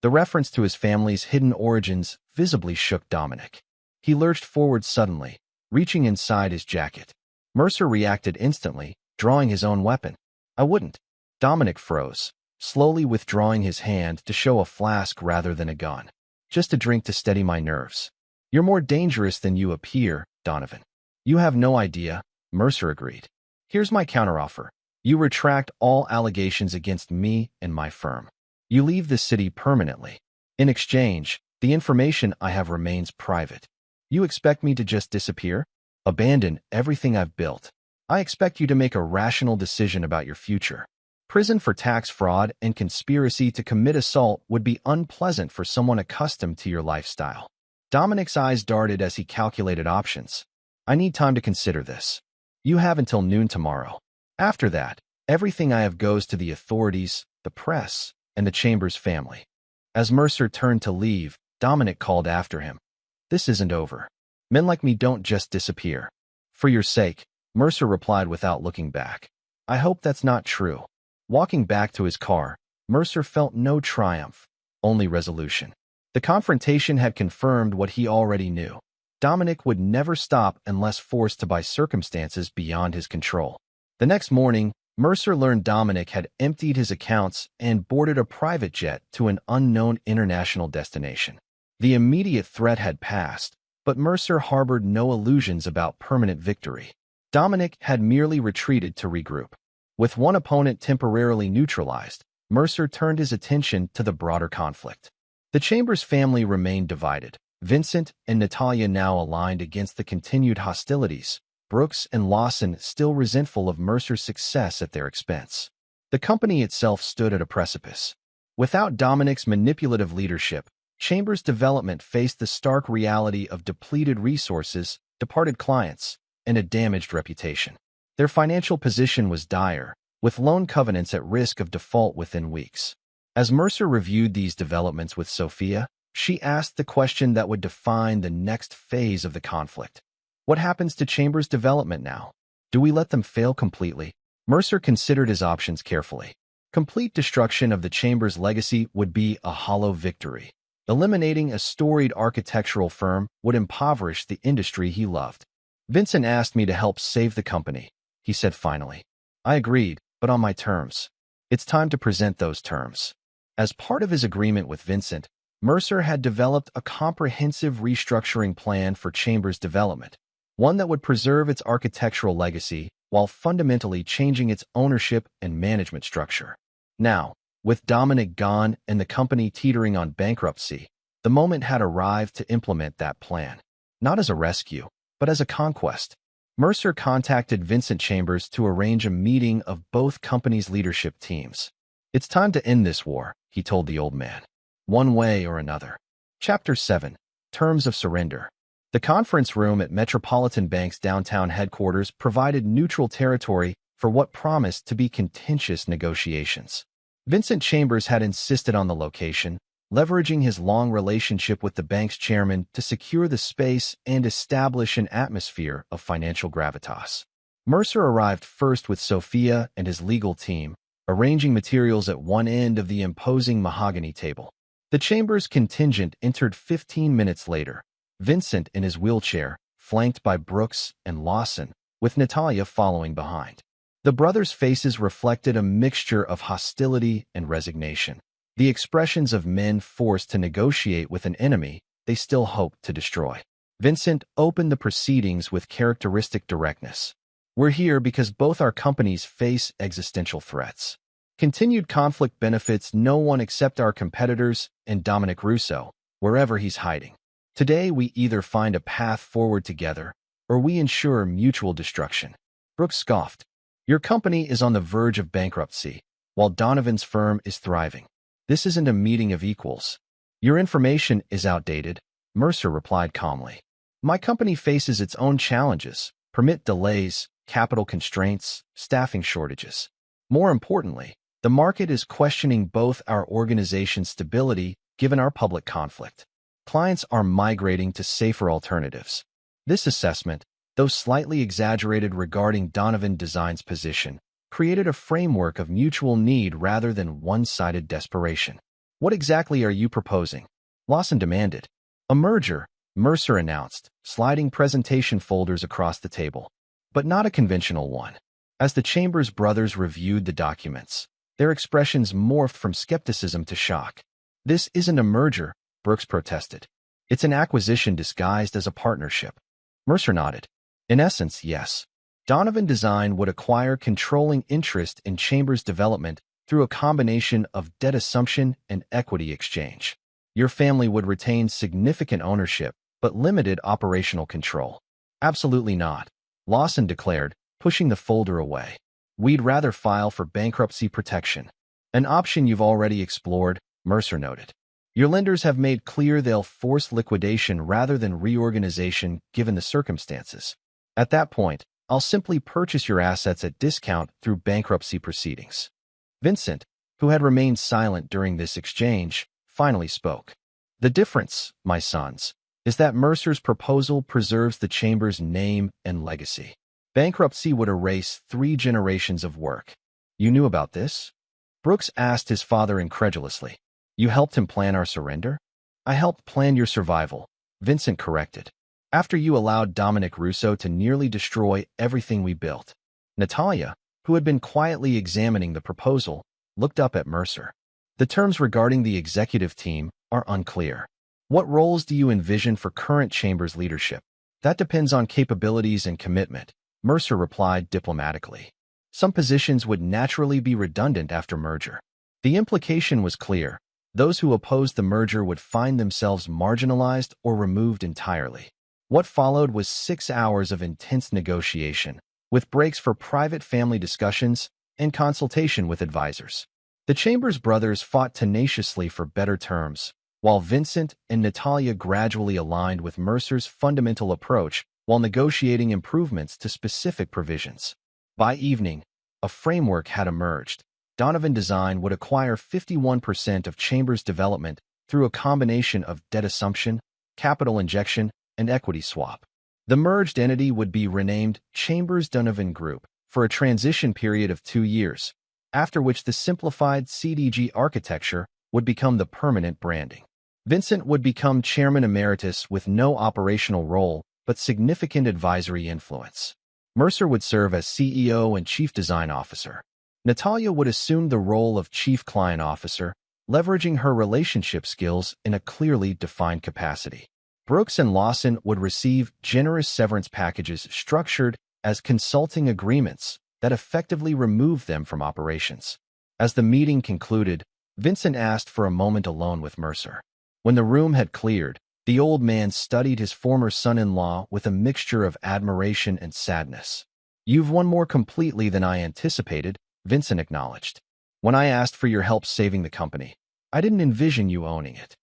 Speaker 1: The reference to his family's hidden origins visibly shook Dominic. He lurched forward suddenly, reaching inside his jacket. Mercer reacted instantly, drawing his own weapon. I wouldn't. Dominic froze, slowly withdrawing his hand to show a flask rather than a gun. Just a drink to steady my nerves. You're more dangerous than you appear, Donovan. You have no idea, Mercer agreed. Here's my counteroffer. You retract all allegations against me and my firm. You leave the city permanently. In exchange, the information I have remains private. You expect me to just disappear? Abandon everything I've built? I expect you to make a rational decision about your future. Prison for tax fraud and conspiracy to commit assault would be unpleasant for someone accustomed to your lifestyle. Dominic's eyes darted as he calculated options. I need time to consider this. You have until noon tomorrow. After that, everything I have goes to the authorities, the press, and the Chambers family. As Mercer turned to leave, Dominic called after him. This isn't over. Men like me don't just disappear. For your sake, Mercer replied without looking back. I hope that's not true. Walking back to his car, Mercer felt no triumph, only resolution. The confrontation had confirmed what he already knew. Dominic would never stop unless forced to by circumstances beyond his control. The next morning, Mercer learned Dominic had emptied his accounts and boarded a private jet to an unknown international destination. The immediate threat had passed, but Mercer harbored no illusions about permanent victory. Dominic had merely retreated to regroup. With one opponent temporarily neutralized, Mercer turned his attention to the broader conflict. The Chambers family remained divided. Vincent and Natalia now aligned against the continued hostilities, Brooks and Lawson still resentful of Mercer's success at their expense. The company itself stood at a precipice. Without Dominic's manipulative leadership, Chambers' development faced the stark reality of depleted resources, departed clients, and a damaged reputation. Their financial position was dire, with loan covenants at risk of default within weeks. As Mercer reviewed these developments with Sophia, she asked the question that would define the next phase of the conflict. What happens to Chambers' development now? Do we let them fail completely? Mercer considered his options carefully. Complete destruction of the Chambers' legacy would be a hollow victory. Eliminating a storied architectural firm would impoverish the industry he loved. Vincent asked me to help save the company, he said finally. I agreed, but on my terms. It's time to present those terms. As part of his agreement with Vincent, Mercer had developed a comprehensive restructuring plan for Chambers' development, one that would preserve its architectural legacy while fundamentally changing its ownership and management structure. Now, with Dominic gone and the company teetering on bankruptcy, the moment had arrived to implement that plan, not as a rescue, but as a conquest. Mercer contacted Vincent Chambers to arrange a meeting of both companies' leadership teams. "It's time to end this war," he told the old man. "One way or another." Chapter 7. Terms of Surrender. The conference room at Metropolitan Bank's downtown headquarters provided neutral territory for what promised to be contentious negotiations. Vincent Chambers had insisted on the location, leveraging his long relationship with the bank's chairman to secure the space and establish an atmosphere of financial gravitas. Mercer arrived first with Sophia and his legal team, arranging materials at one end of the imposing mahogany table. The Chambers contingent entered 15 minutes later, Vincent in his wheelchair, flanked by Brooks and Lawson, with Natalia following behind. The brothers' faces reflected a mixture of hostility and resignation, the expressions of men forced to negotiate with an enemy they still hoped to destroy. Vincent opened the proceedings with characteristic directness. "We're here because both our companies face existential threats. Continued conflict benefits no one except our competitors and Dominic Russo, wherever he's hiding. Today we either find a path forward together, or we ensure mutual destruction." Brooks scoffed. "Your company is on the verge of bankruptcy, while Donovan's firm is thriving. This isn't a meeting of equals." "Your information is outdated," Mercer replied calmly. "My company faces its own challenges: permit delays, capital constraints, staffing shortages. More importantly, the market is questioning both our organization's stability given our public conflict. Clients are migrating to safer alternatives." This assessment, though slightly exaggerated regarding Donovan Design's position, created a framework of mutual need rather than one-sided desperation. "What exactly are you proposing?" Lawson demanded. "A merger," Mercer announced, sliding presentation folders across the table. But not a conventional one. As the Chambers brothers reviewed the documents, their expressions morphed from skepticism to shock. "This isn't a merger," Brooks protested. "It's an acquisition disguised as a partnership." Mercer nodded. "In essence, yes. Donovan Design would acquire controlling interest in Chambers' development through a combination of debt assumption and equity exchange. Your family would retain significant ownership, but limited operational control." "Absolutely not," Lawson declared, pushing the folder away. "We'd rather file for bankruptcy protection." "An option you've already explored," Mercer noted. "Your lenders have made clear they'll force liquidation rather than reorganization given the circumstances. At that point, I'll simply purchase your assets at discount through bankruptcy proceedings." Vincent, who had remained silent during this exchange, finally spoke. "The difference, my sons, is that Mercer's proposal preserves the Chamber's name and legacy. Bankruptcy would erase 3 generations of work." "You knew about this?" Brooks asked his father incredulously. "You helped him plan our surrender?" "I helped plan your survival," Vincent corrected. "After you allowed Dominic Russo to nearly destroy everything we built." Natalia, who had been quietly examining the proposal, looked up at Mercer. "The terms regarding the executive team are unclear. What roles do you envision for current Chambers leadership?" "That depends on capabilities and commitment," Mercer replied diplomatically. "Some positions would naturally be redundant after merger." The implication was clear. Those who opposed the merger would find themselves marginalized or removed entirely. What followed was 6 hours of intense negotiation, with breaks for private family discussions and consultation with advisors. The Chambers brothers fought tenaciously for better terms, while Vincent and Natalia gradually aligned with Mercer's fundamental approach while negotiating improvements to specific provisions. By evening, a framework had emerged. Donovan Design would acquire 51% of Chambers' development through a combination of debt assumption, capital injection, and equity swap. The merged entity would be renamed Chambers Donovan Group for a transition period of 2 years, after which the simplified CDG architecture would become the permanent branding. Vincent would become chairman emeritus with no operational role but significant advisory influence. Mercer would serve as CEO and chief design officer. Natalia would assume the role of chief client officer, leveraging her relationship skills in a clearly defined capacity. Brooks and Lawson would receive generous severance packages structured as consulting agreements that effectively removed them from operations. As the meeting concluded, Vincent asked for a moment alone with Mercer. When the room had cleared, The old man studied his former son-in-law with a mixture of admiration and sadness. "You've won more completely than I anticipated," Vincent acknowledged. "When I asked for your help saving the company, I didn't envision you owning it."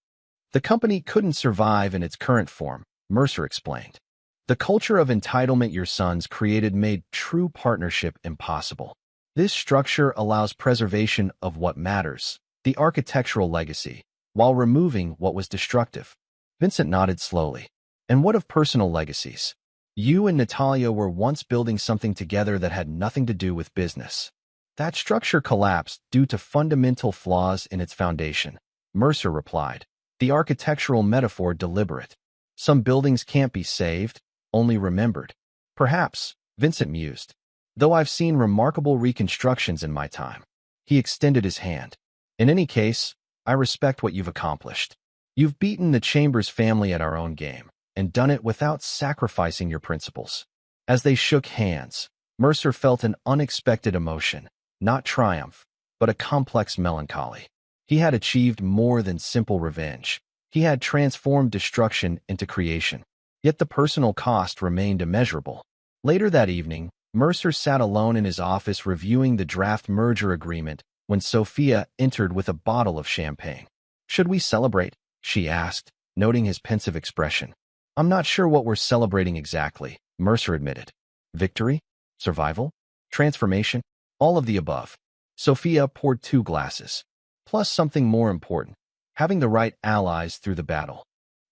Speaker 1: "The company couldn't survive in its current form," Mercer explained. "The culture of entitlement your sons created made true partnership impossible. This structure allows preservation of what matters, the architectural legacy, while removing what was destructive." Vincent nodded slowly. "And what of personal legacies? You and Natalia were once building something together that had nothing to do with business." "That structure collapsed due to fundamental flaws in its foundation," Mercer replied, the architectural metaphor deliberate. "Some buildings can't be saved, only remembered." "Perhaps," Vincent mused, "though I've seen remarkable reconstructions in my time." He extended his hand. "In any case, I respect what you've accomplished. You've beaten the Chambers family at our own game, and done it without sacrificing your principles." As they shook hands, Mercer felt an unexpected emotion, not triumph, but a complex melancholy. He had achieved more than simple revenge. He had transformed destruction into creation. Yet the personal cost remained immeasurable. Later that evening, Mercer sat alone in his office reviewing the draft merger agreement when Sophia entered with a bottle of champagne. "Should we celebrate?" she asked, noting his pensive expression. "I'm not sure what we're celebrating exactly," Mercer admitted. "Victory? Survival? Transformation? All of the above." Sophia poured 2 glasses. "Plus something more important, having the right allies through the battle."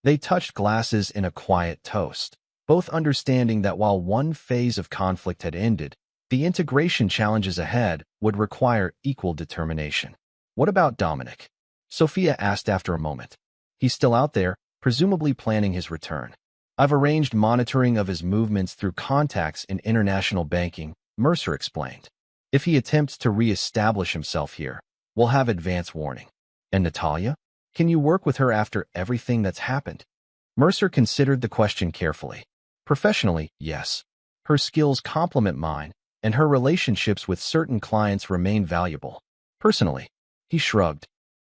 Speaker 1: They touched glasses in a quiet toast, both understanding that while one phase of conflict had ended, the integration challenges ahead would require equal determination. "What about Dominic?" Sophia asked after a moment. "He's still out there, presumably planning his return. I've arranged monitoring of his movements through contacts in international banking," Mercer explained. "If he attempts to re-establish himself here, we'll have advance warning." "And Natalia? Can you work with her after everything that's happened?" Mercer considered the question carefully. "Professionally, yes. Her skills complement mine, and her relationships with certain clients remain valuable. Personally," he shrugged,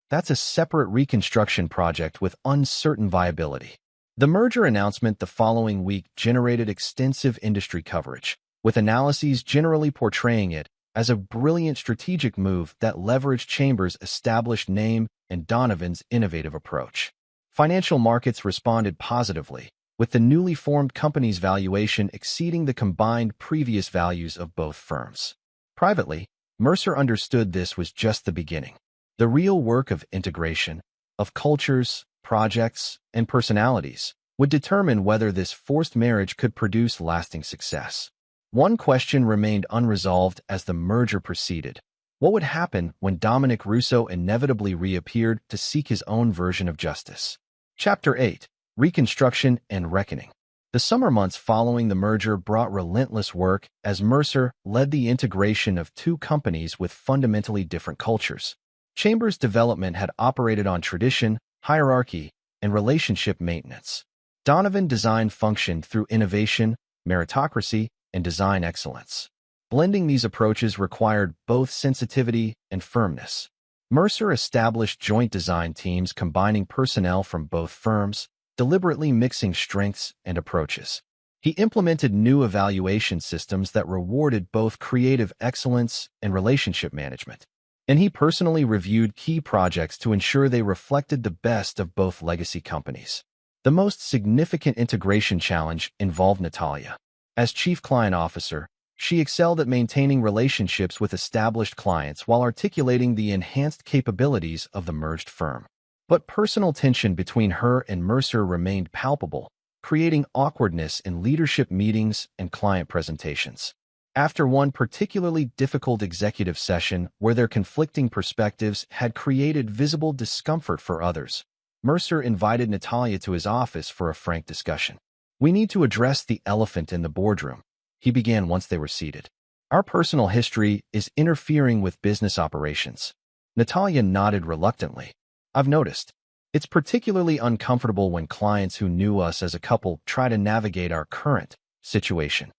Speaker 1: "that's a separate reconstruction project with uncertain viability." The merger announcement the following week generated extensive industry coverage, with analyses generally portraying it as a brilliant strategic move that leveraged Chambers' established name and Donovan's innovative approach. Financial markets responded positively, with the newly formed company's valuation exceeding the combined previous values of both firms. Privately, Mercer understood this was just the beginning. The real work of integration, of cultures, projects, and personalities, would determine whether this forced marriage could produce lasting success. One question remained unresolved as the merger proceeded. What would happen when Dominic Russo inevitably reappeared to seek his own version of justice? Chapter 8: Reconstruction and Reckoning. The summer months following the merger brought relentless work as Mercer led the integration of 2 companies with fundamentally different cultures. Chambers' development had operated on tradition, hierarchy, and relationship maintenance. Donovan design functioned through innovation, meritocracy, and design excellence. Blending these approaches required both sensitivity and firmness. Mercer established joint design teams combining personnel from both firms, deliberately mixing strengths and approaches. He implemented new evaluation systems that rewarded both creative excellence and relationship management. And he personally reviewed key projects to ensure they reflected the best of both legacy companies. The most significant integration challenge involved Natalia. As Chief Client Officer, she excelled at maintaining relationships with established clients while articulating the enhanced capabilities of the merged firm. But personal tension between her and Mercer remained palpable, creating awkwardness in leadership meetings and client presentations. After one particularly difficult executive session where their conflicting perspectives had created visible discomfort for others, Mercer invited Natalia to his office for a frank discussion. "We need to address the elephant in the boardroom," he began once they were seated. "Our personal history is interfering with business operations." Natalia nodded reluctantly. "I've noticed. It's particularly uncomfortable when clients who knew us as a couple try to navigate our current situation."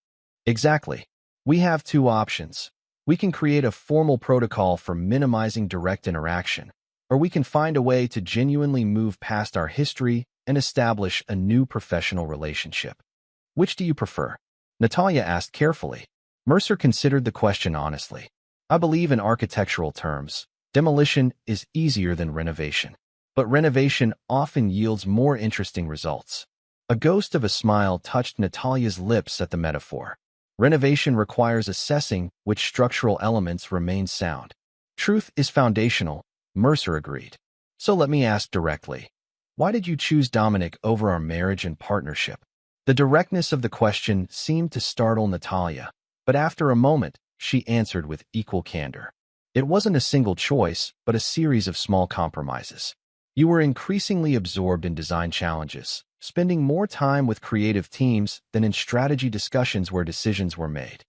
Speaker 1: "Exactly. We have 2 options. We can create a formal protocol for minimizing direct interaction, or we can find a way to genuinely move past our history and establish a new professional relationship. Which do you prefer? Natalia asked carefully. Mercer considered the question honestly. I believe in architectural terms. Demolition is easier than renovation. But renovation often yields more interesting results. A ghost of a smile touched Natalia's lips at the metaphor. Renovation requires assessing which structural elements remain sound. Truth is foundational, Mercer agreed. So let me ask directly. Why did you choose Dominic over our marriage and partnership? The directness of the question seemed to startle Natalia, but after a moment, she answered with equal candor. It wasn't a single choice, but a series of small compromises. You were increasingly absorbed in design challenges, spending more time with creative teams than in strategy discussions where decisions were made.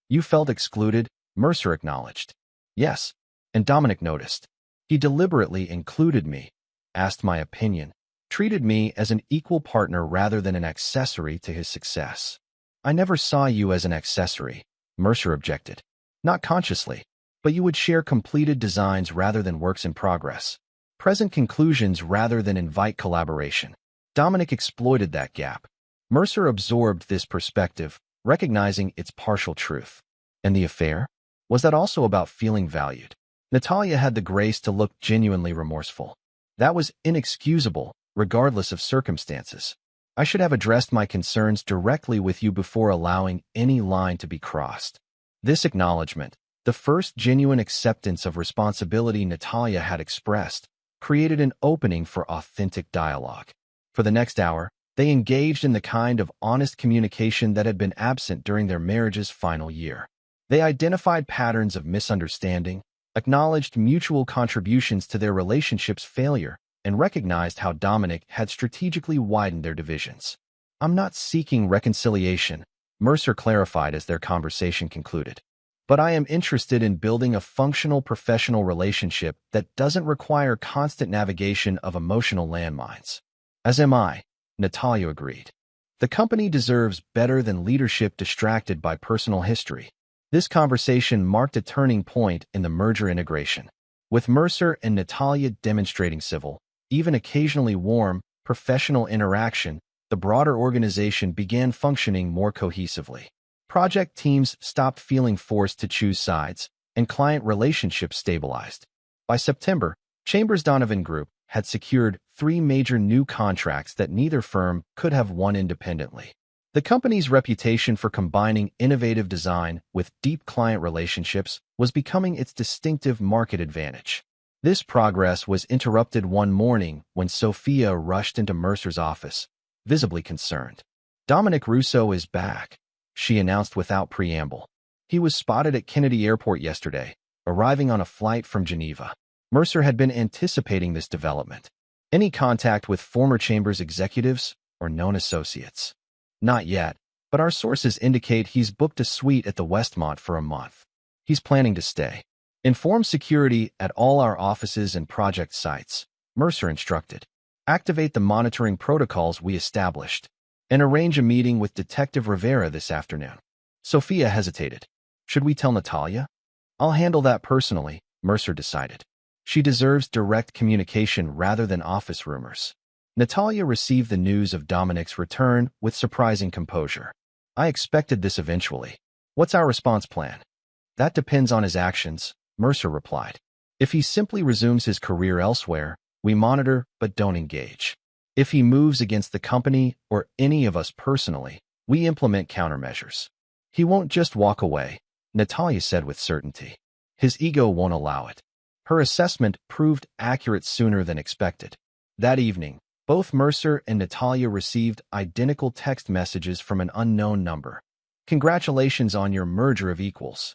Speaker 1: You felt excluded, Mercer acknowledged. Yes, and Dominic noticed. He deliberately included me, asked my opinion, treated me as an equal partner rather than an accessory to his success. I never saw you as an accessory, Mercer objected. Not consciously, but you would share completed designs rather than works in progress. Present conclusions rather than invite collaboration. Dominic exploited that gap. Mercer absorbed this perspective, recognizing its partial truth. And the affair? Was that also about feeling valued? Natalia had the grace to look genuinely remorseful. That was inexcusable, regardless of circumstances. I should have addressed my concerns directly with you before allowing any line to be crossed. This acknowledgement, the first genuine acceptance of responsibility Natalia had expressed, created an opening for authentic dialogue. For the next hour, they engaged in the kind of honest communication that had been absent during their marriage's final year. They identified patterns of misunderstanding, acknowledged mutual contributions to their relationship's failure, and recognized how Dominic had strategically widened their divisions. I'm not seeking reconciliation, Mercer clarified as their conversation concluded. But I am interested in building a functional professional relationship that doesn't require constant navigation of emotional landmines. As am I, Natalia agreed. The company deserves better than leadership distracted by personal history. This conversation marked a turning point in the merger integration. With Mercer and Natalia demonstrating civil, even occasionally warm, professional interaction, the broader organization began functioning more cohesively. Project teams stopped feeling forced to choose sides, and client relationships stabilized. By September, Chambers Donovan Group had secured 3 major new contracts that neither firm could have won independently. The company's reputation for combining innovative design with deep client relationships was becoming its distinctive market advantage. This progress was interrupted one morning when Sophia rushed into Mercer's office, visibly concerned. Dominic Russo is back, she announced without preamble. He was spotted at Kennedy Airport yesterday, arriving on a flight from Geneva. Mercer had been anticipating this development. Any contact with former Chambers executives or known associates? Not yet, but our sources indicate he's booked a suite at the Westmont for a month. He's planning to stay. Inform security at all our offices and project sites, Mercer instructed. Activate the monitoring protocols we established, and arrange a meeting with Detective Rivera this afternoon. Sophia hesitated. Should we tell Natalia? I'll handle that personally, Mercer decided. She deserves direct communication rather than office rumors. Natalia received the news of Dominic's return with surprising composure. I expected this eventually. What's our response plan? That depends on his actions, Mercer replied. If he simply resumes his career elsewhere, we monitor but don't engage. If he moves against the company or any of us personally, we implement countermeasures. He won't just walk away, Natalia said with certainty. His ego won't allow it. Her assessment proved accurate sooner than expected. That evening, both Mercer and Natalia received identical text messages from an unknown number. Congratulations on your merger of equals.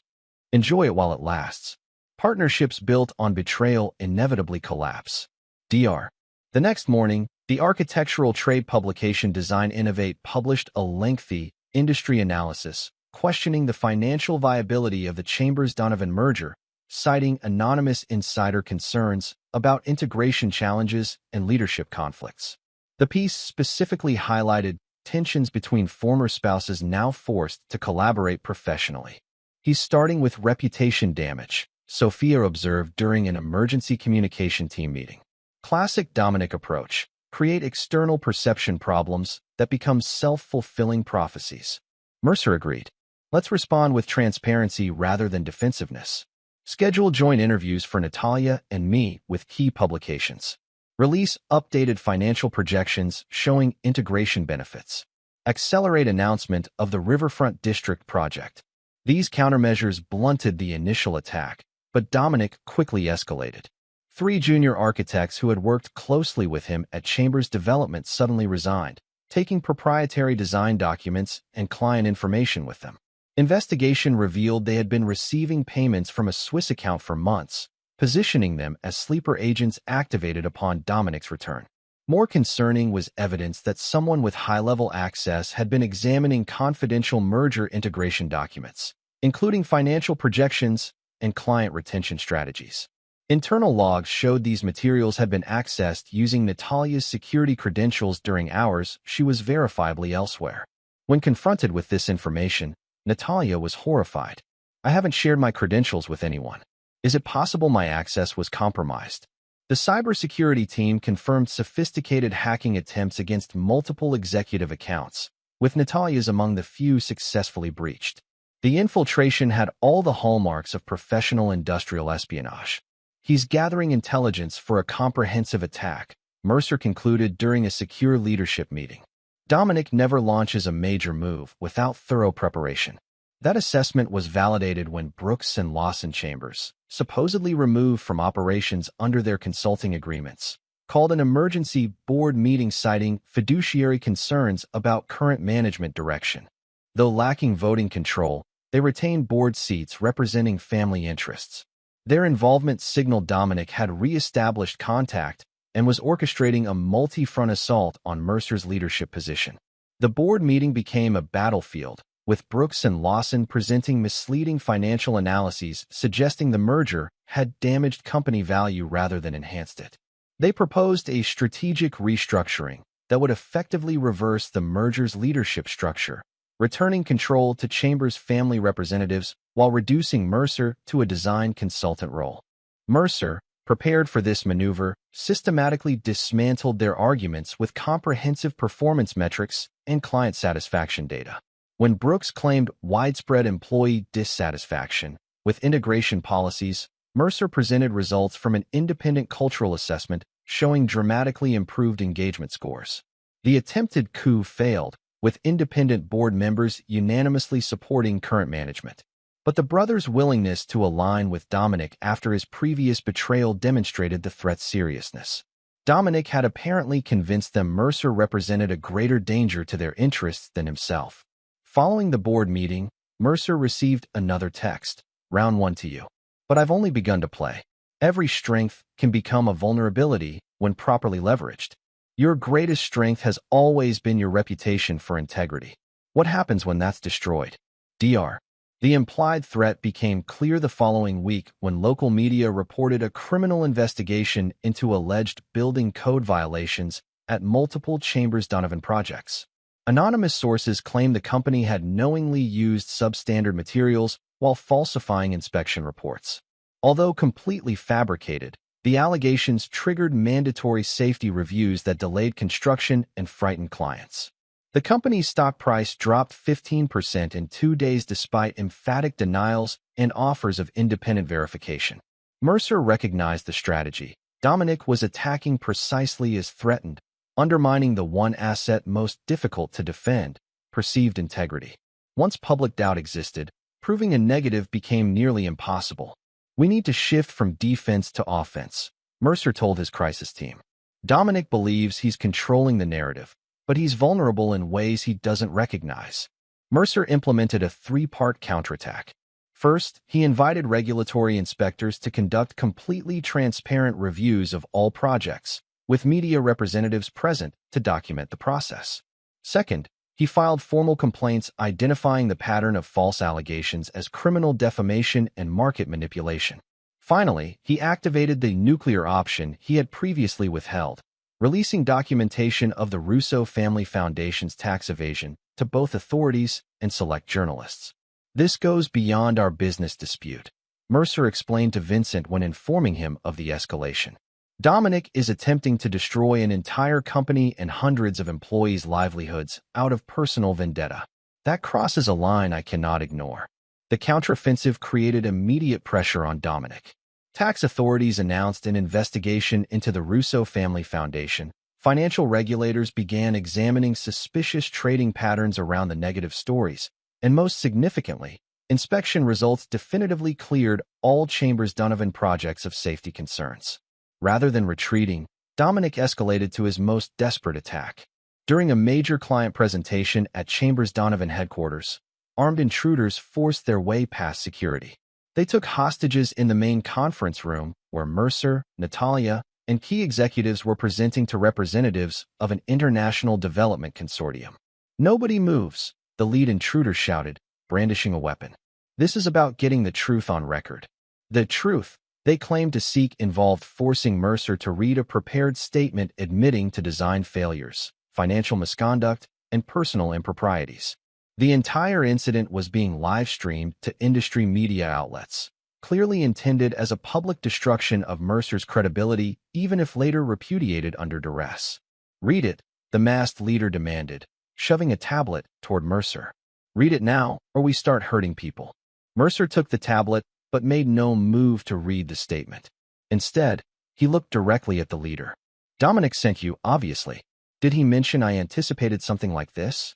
Speaker 1: Enjoy it while it lasts. Partnerships built on betrayal inevitably collapse. Dr. The next morning, the architectural trade publication Design Innovate published a lengthy industry analysis questioning the financial viability of the Chambers-Donovan merger, citing anonymous insider concerns about integration challenges and leadership conflicts. The piece specifically highlighted tensions between former spouses now forced to collaborate professionally. He's starting with reputation damage, Sophia observed during an emergency communication team meeting. Classic Dominic approach. Create external perception problems that become self-fulfilling prophecies. Mercer agreed. Let's respond with transparency rather than defensiveness. Schedule joint interviews for Natalia and me with key publications. Release updated financial projections showing integration benefits. Accelerate announcement of the Riverfront District project. These countermeasures blunted the initial attack, but Dominic quickly escalated. 3 junior architects who had worked closely with him at Chambers Development suddenly resigned, taking proprietary design documents and client information with them. Investigation revealed they had been receiving payments from a Swiss account for months, positioning them as sleeper agents activated upon Dominic's return. More concerning was evidence that someone with high-level access had been examining confidential merger integration documents, including financial projections and client retention strategies. Internal logs showed these materials had been accessed using Natalia's security credentials during hours she was verifiably elsewhere. When confronted with this information, Natalia was horrified. I haven't shared my credentials with anyone. Is it possible my access was compromised? The cybersecurity team confirmed sophisticated hacking attempts against multiple executive accounts, with Natalia's among the few successfully breached. The infiltration had all the hallmarks of professional industrial espionage. He's gathering intelligence for a comprehensive attack, Mercer concluded during a secure leadership meeting. Dominic never launches a major move without thorough preparation. That assessment was validated when Brooks and Lawson Chambers, supposedly removed from operations under their consulting agreements, called an emergency board meeting citing fiduciary concerns about current management direction. Though lacking voting control, they retained board seats representing family interests. Their involvement signaled Dominic had re-established contact and was orchestrating a multi-front assault on Mercer's leadership position. The board meeting became a battlefield, with Brooks and Lawson presenting misleading financial analyses suggesting the merger had damaged company value rather than enhanced it. They proposed a strategic restructuring that would effectively reverse the merger's leadership structure, returning control to Chambers' family representatives while reducing Mercer to a design consultant role. Mercer, prepared for this maneuver, systematically dismantled their arguments with comprehensive performance metrics and client satisfaction data. When Brooks claimed widespread employee dissatisfaction with integration policies, Mercer presented results from an independent cultural assessment showing dramatically improved engagement scores. The attempted coup failed, with independent board members unanimously supporting current management. But the brothers' willingness to align with Dominic after his previous betrayal demonstrated the threat's seriousness. Dominic had apparently convinced them Mercer represented a greater danger to their interests than himself. Following the board meeting, Mercer received another text, "Round 1 to you. But I've only begun to play. Every strength can become a vulnerability when properly leveraged. Your greatest strength has always been your reputation for integrity. What happens when that's destroyed? Dr." The implied threat became clear the following week when local media reported a criminal investigation into alleged building code violations at multiple Chambers Donovan projects. Anonymous sources claimed the company had knowingly used substandard materials while falsifying inspection reports. Although completely fabricated, the allegations triggered mandatory safety reviews that delayed construction and frightened clients. The company's stock price dropped 15% in 2 days despite emphatic denials and offers of independent verification. Mercer recognized the strategy. Dominic was attacking precisely as threatened, undermining the one asset most difficult to defend, perceived integrity. Once public doubt existed, proving a negative became nearly impossible. We need to shift from defense to offense, Mercer told his crisis team. Dominic believes he's controlling the narrative, but he's vulnerable in ways he doesn't recognize. Mercer implemented a 3-part counterattack. First, he invited regulatory inspectors to conduct completely transparent reviews of all projects, with media representatives present to document the process. Second, he filed formal complaints identifying the pattern of false allegations as criminal defamation and market manipulation. Finally, he activated the nuclear option he had previously withheld, releasing documentation of the Russo Family Foundation's tax evasion to both authorities and select journalists. This goes beyond our business dispute. Mercer explained to Vincent when informing him of the escalation. Dominic is attempting to destroy an entire company and hundreds of employees' livelihoods out of personal vendetta. That crosses a line I cannot ignore. The counteroffensive created immediate pressure on Dominic. Tax authorities announced an investigation into the Russo family foundation. Financial regulators began examining suspicious trading patterns around the negative stories, and most significantly, inspection results definitively cleared all Chambers Donovan projects of safety concerns. Rather than retreating, Dominic escalated to his most desperate attack. During a major client presentation at Chambers Donovan headquarters, armed intruders forced their way past security. They took hostages in the main conference room where Mercer, Natalia, and key executives were presenting to representatives of an international development consortium. "Nobody moves," the lead intruder shouted, brandishing a weapon. "This is about getting the truth on record." The truth, they claimed to seek, involved forcing Mercer to read a prepared statement admitting to design failures, financial misconduct, and personal improprieties. The entire incident was being live-streamed to industry media outlets, clearly intended as a public destruction of Mercer's credibility, even if later repudiated under duress. "Read it," the masked leader demanded, shoving a tablet toward Mercer. "Read it now, or we start hurting people." Mercer took the tablet, but made no move to read the statement. Instead, he looked directly at the leader. "Dominic sent you, obviously. Did he mention I anticipated something like this?"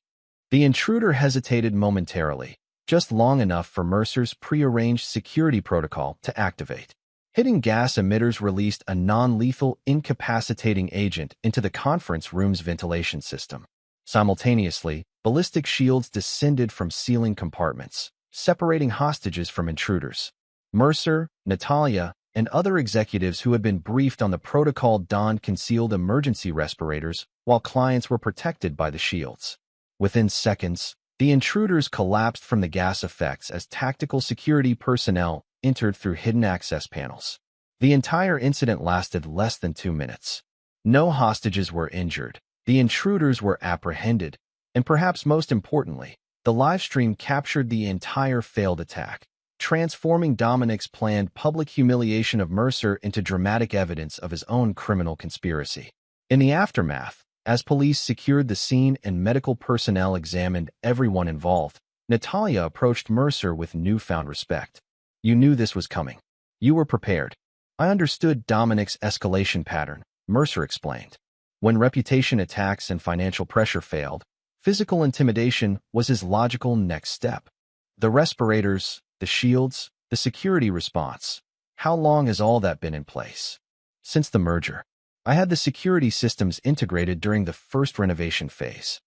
Speaker 1: The intruder hesitated momentarily, just long enough for Mercer's prearranged security protocol to activate. Hidden gas emitters released a non-lethal incapacitating agent into the conference room's ventilation system. Simultaneously, ballistic shields descended from ceiling compartments, separating hostages from intruders. Mercer, Natalia, and other executives who had been briefed on the protocol donned concealed emergency respirators while clients were protected by the shields. Within seconds, the intruders collapsed from the gas effects as tactical security personnel entered through hidden access panels. The entire incident lasted less than 2 minutes. No hostages were injured, the intruders were apprehended, and perhaps most importantly, the livestream captured the entire failed attack, transforming Dominic's planned public humiliation of Mercer into dramatic evidence of his own criminal conspiracy. In the aftermath, as police secured the scene and medical personnel examined everyone involved, Natalia approached Mercer with newfound respect. "You knew this was coming. You were prepared." "I understood Dominic's escalation pattern," Mercer explained. When reputation attacks and financial pressure failed, physical intimidation was his logical next step. The respirators, the shields, the security response. How long has all that been in place? "Since the merger. I had the security systems integrated during the first renovation phase."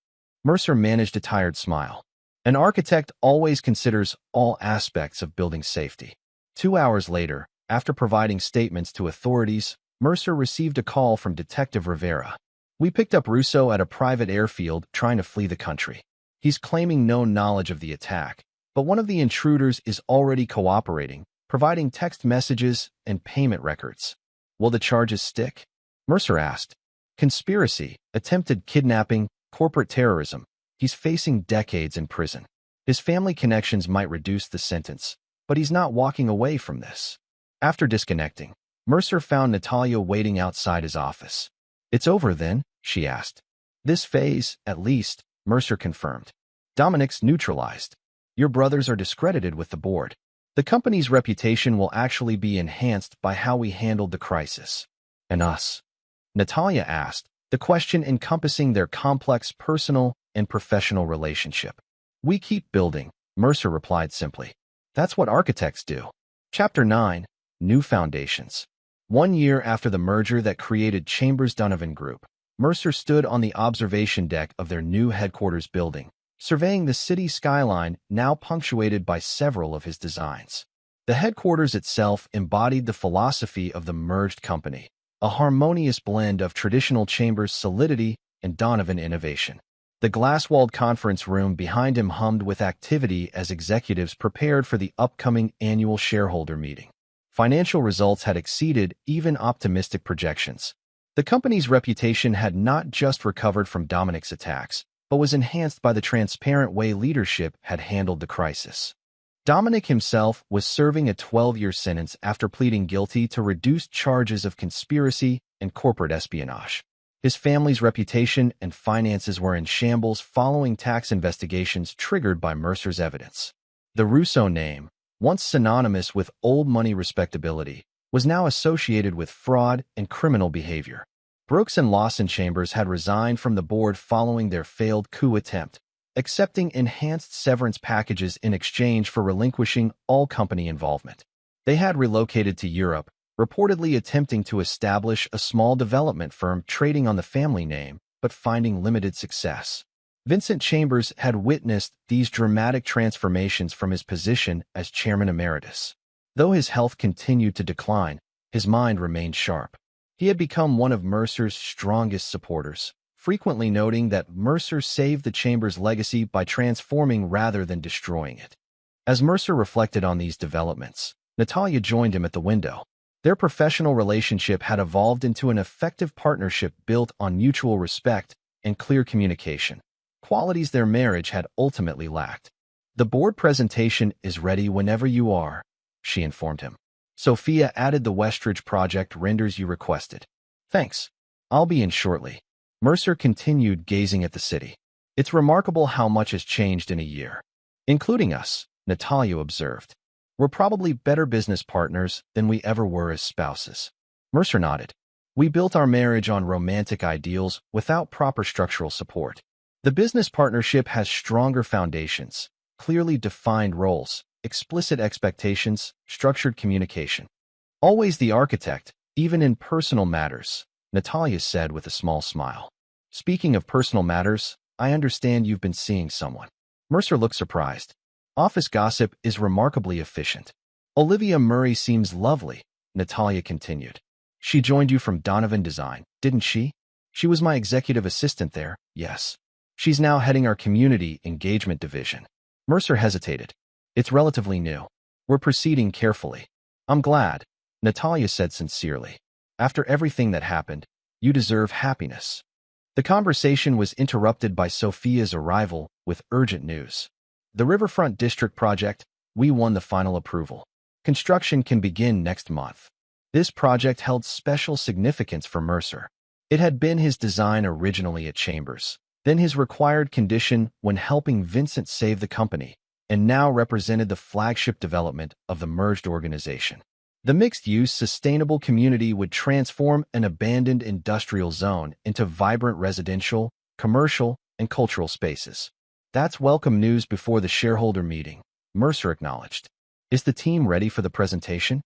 Speaker 1: Mercer managed a tired smile. An architect always considers all aspects of building safety. 2 hours later, after providing statements to authorities, Mercer received a call from Detective Rivera. "We picked up Russo at a private airfield trying to flee the country. He's claiming no knowledge of the attack, but one of the intruders is already cooperating, providing text messages and payment records." "Will the charges stick?" Mercer asked. "Conspiracy, attempted kidnapping, corporate terrorism. He's facing decades in prison. His family connections might reduce the sentence, but he's not walking away from this." After disconnecting, Mercer found Natalia waiting outside his office. "It's over then?" she asked. "This phase, at least," Mercer confirmed. "Dominic's neutralized. Your brothers are discredited with the board. The company's reputation will actually be enhanced by how we handled the crisis." "And us?" Natalia asked, the question encompassing their complex personal and professional relationship. "We keep building," Mercer replied simply. "That's what architects do." Chapter 9. New Foundations. 1 year after the merger that created Chambers Donovan Group, Mercer stood on the observation deck of their new headquarters building, surveying the city skyline now punctuated by several of his designs. The headquarters itself embodied the philosophy of the merged company, a harmonious blend of traditional Chambers solidity and Donovan innovation. The glass-walled conference room behind him hummed with activity as executives prepared for the upcoming annual shareholder meeting. Financial results had exceeded even optimistic projections. The company's reputation had not just recovered from Dominic's attacks, but was enhanced by the transparent way leadership had handled the crisis. Dominic himself was serving a 12-year sentence after pleading guilty to reduced charges of conspiracy and corporate espionage. His family's reputation and finances were in shambles following tax investigations triggered by Mercer's evidence. The Russo name, once synonymous with old money respectability, was now associated with fraud and criminal behavior. Brooks and Lawson Chambers had resigned from the board following their failed coup attempt, accepting enhanced severance packages in exchange for relinquishing all company involvement. They had relocated to Europe, reportedly attempting to establish a small development firm trading on the family name, but finding limited success. Vincent Chambers had witnessed these dramatic transformations from his position as chairman emeritus. Though his health continued to decline, his mind remained sharp. He had become one of Mercer's strongest supporters, frequently noting that Mercer saved the Chambers' legacy by transforming rather than destroying it. As Mercer reflected on these developments, Natalia joined him at the window. Their professional relationship had evolved into an effective partnership built on mutual respect and clear communication, qualities their marriage had ultimately lacked. "The board presentation is ready whenever you are," she informed him. "Sophia added the Westridge project renders you requested." "Thanks. I'll be in shortly." Mercer continued gazing at the city. "It's remarkable how much has changed in a year." "Including us," Natalia observed. "We're probably better business partners than we ever were as spouses." Mercer nodded. "We built our marriage on romantic ideals without proper structural support. The business partnership has stronger foundations, clearly defined roles, explicit expectations, structured communication. Always the architect, even in personal matters," Natalia said with a small smile. "Speaking of personal matters, I understand you've been seeing someone." Mercer looked surprised. "Office gossip is remarkably efficient." "Olivia Murray seems lovely," Natalia continued. "She joined you from Donovan Design, didn't she?" "She was my executive assistant there, yes. She's now heading our community engagement division." Mercer hesitated. "It's relatively new. We're proceeding carefully." "I'm glad," Natalia said sincerely. "After everything that happened, you deserve happiness." The conversation was interrupted by Sophia's arrival with urgent news. "The Riverfront District project, we won the final approval. Construction can begin next month." This project held special significance for Mercer. It had been his design originally at Chambers, then his required condition when helping Vincent save the company, and now represented the flagship development of the merged organization. The mixed-use, sustainable community would transform an abandoned industrial zone into vibrant residential, commercial, and cultural spaces. "That's welcome news before the shareholder meeting," Mercer acknowledged. "Is the team ready for the presentation?"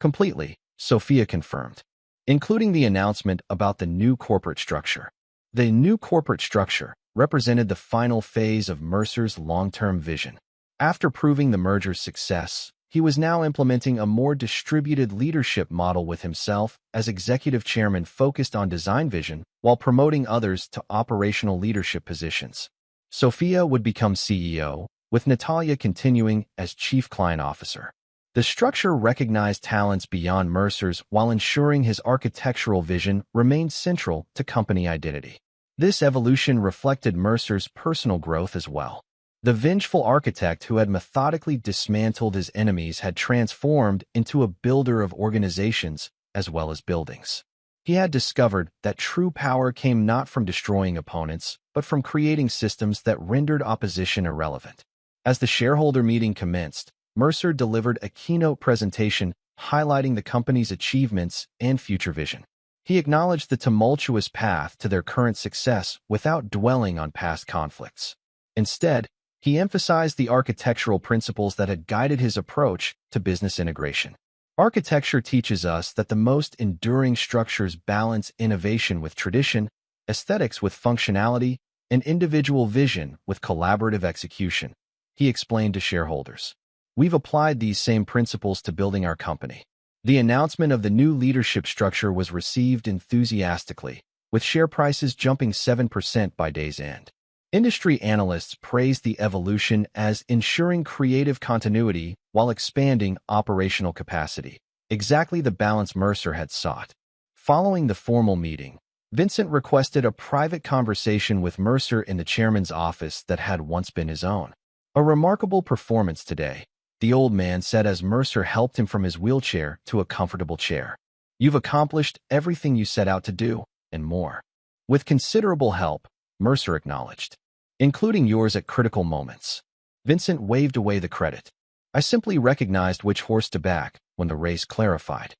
Speaker 1: "Completely," Sophia confirmed, including the announcement about the new corporate structure. The new corporate structure represented the final phase of Mercer's long-term vision. After proving the merger's success, he was now implementing a more distributed leadership model with himself as executive chairman focused on design vision while promoting others to operational leadership positions. Sophia would become CEO, with Natalia continuing as chief client officer. The structure recognized talents beyond Mercer's while ensuring his architectural vision remained central to company identity. This evolution reflected Mercer's personal growth as well. The vengeful architect who had methodically dismantled his enemies had transformed into a builder of organizations as well as buildings. He had discovered that true power came not from destroying opponents, but from creating systems that rendered opposition irrelevant. As the shareholder meeting commenced, Mercer delivered a keynote presentation highlighting the company's achievements and future vision. He acknowledged the tumultuous path to their current success without dwelling on past conflicts. Instead, he emphasized the architectural principles that had guided his approach to business integration. Architecture teaches us that the most enduring structures balance innovation with tradition, aesthetics with functionality, and individual vision with collaborative execution, he explained to shareholders. "We've applied these same principles to building our company." The announcement of the new leadership structure was received enthusiastically, with share prices jumping 7% by day's end. Industry analysts praised the evolution as ensuring creative continuity while expanding operational capacity, exactly the balance Mercer had sought. Following the formal meeting, Vincent requested a private conversation with Mercer in the chairman's office that had once been his own. "A remarkable performance today," the old man said as Mercer helped him from his wheelchair to a comfortable chair. You've accomplished everything you set out to do, and more. With considerable help, Mercer acknowledged, including yours at critical moments. Vincent waved away the credit. I simply recognized which horse to back when the race clarified.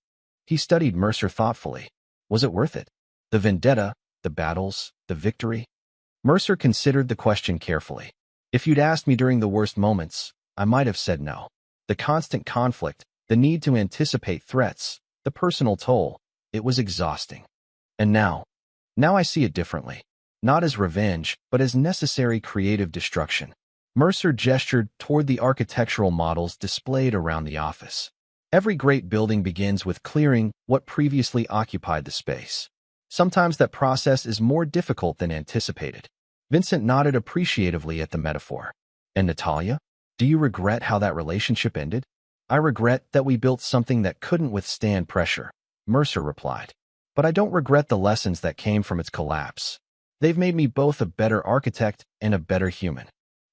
Speaker 1: He studied Mercer thoughtfully. Was it worth it? The vendetta, the battles, the victory? Mercer considered the question carefully. If you'd asked me during the worst moments, I might have said no. The constant conflict, the need to anticipate threats, the personal toll, it was exhausting. And now I see it differently. Not as revenge, but as necessary creative destruction. Mercer gestured toward the architectural models displayed around the office. Every great building begins with clearing what previously occupied the space. Sometimes that process is more difficult than anticipated. Vincent nodded appreciatively at the metaphor. And Natalia? Do you regret how that relationship ended? I regret that we built something that couldn't withstand pressure, Mercer replied. But I don't regret the lessons that came from its collapse. They've made me both a better architect and a better human.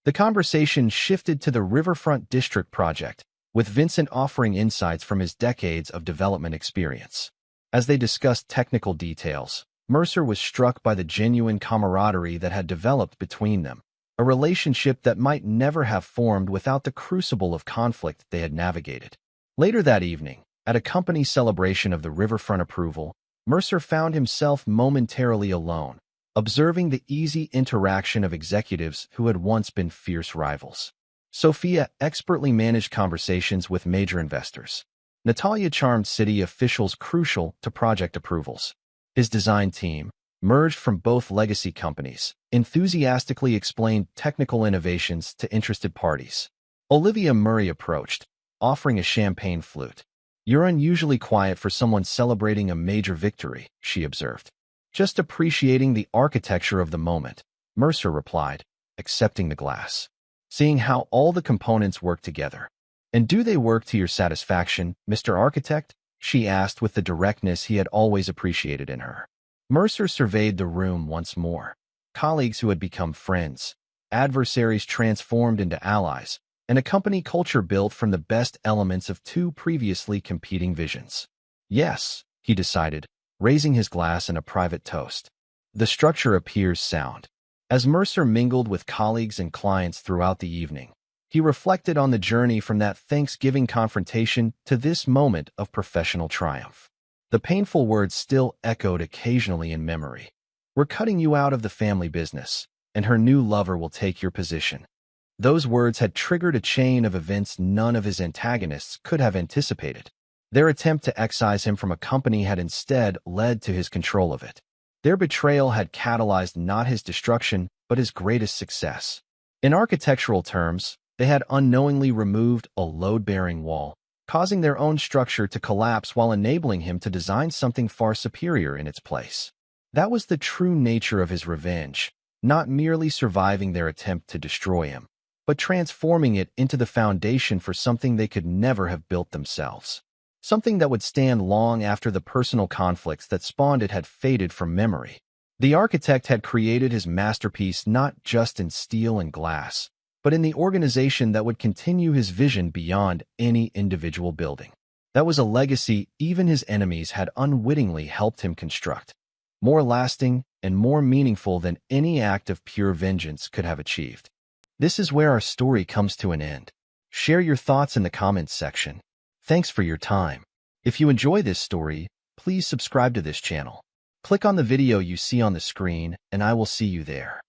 Speaker 1: The conversation shifted to the Riverfront District project, with Vincent offering insights from his decades of development experience. As they discussed technical details, Mercer was struck by the genuine camaraderie that had developed between them, a relationship that might never have formed without the crucible of conflict they had navigated. Later that evening, at a company celebration of the Riverfront approval, Mercer found himself momentarily alone, observing the easy interaction of executives who had once been fierce rivals. Sophia expertly managed conversations with major investors. Natalia charmed city officials crucial to project approvals. His design team, merged from both legacy companies, enthusiastically explained technical innovations to interested parties. Olivia Murray approached, offering a champagne flute. You're unusually quiet for someone celebrating a major victory, she observed. Just appreciating the architecture of the moment, Mercer replied, accepting the glass. Seeing how all the components work together. And do they work to your satisfaction, Mr. Architect? She asked with the directness he had always appreciated in her. Mercer surveyed the room once more. Colleagues who had become friends, adversaries transformed into allies, and a company culture built from the best elements of two previously competing visions. Yes, he decided, raising his glass in a private toast. The structure appears sound. As Mercer mingled with colleagues and clients throughout the evening, he reflected on the journey from that Thanksgiving confrontation to this moment of professional triumph. The painful words still echoed occasionally in memory. We're cutting you out of the family business, and her new lover will take your position. Those words had triggered a chain of events none of his antagonists could have anticipated. Their attempt to excise him from a company had instead led to his control of it. Their betrayal had catalyzed not his destruction, but his greatest success. In architectural terms, they had unknowingly removed a load-bearing wall, causing their own structure to collapse while enabling him to design something far superior in its place. That was the true nature of his revenge, not merely surviving their attempt to destroy him, but transforming it into the foundation for something they could never have built themselves. Something that would stand long after the personal conflicts that spawned it had faded from memory. The architect had created his masterpiece not just in steel and glass, but in the organization that would continue his vision beyond any individual building. That was a legacy even his enemies had unwittingly helped him construct, more lasting and more meaningful than any act of pure vengeance could have achieved. This is where our story comes to an end. Share your thoughts in the comments section. Thanks for your time. If you enjoy this story, please subscribe to this channel. Click on the video you see on the screen, and I will see you there.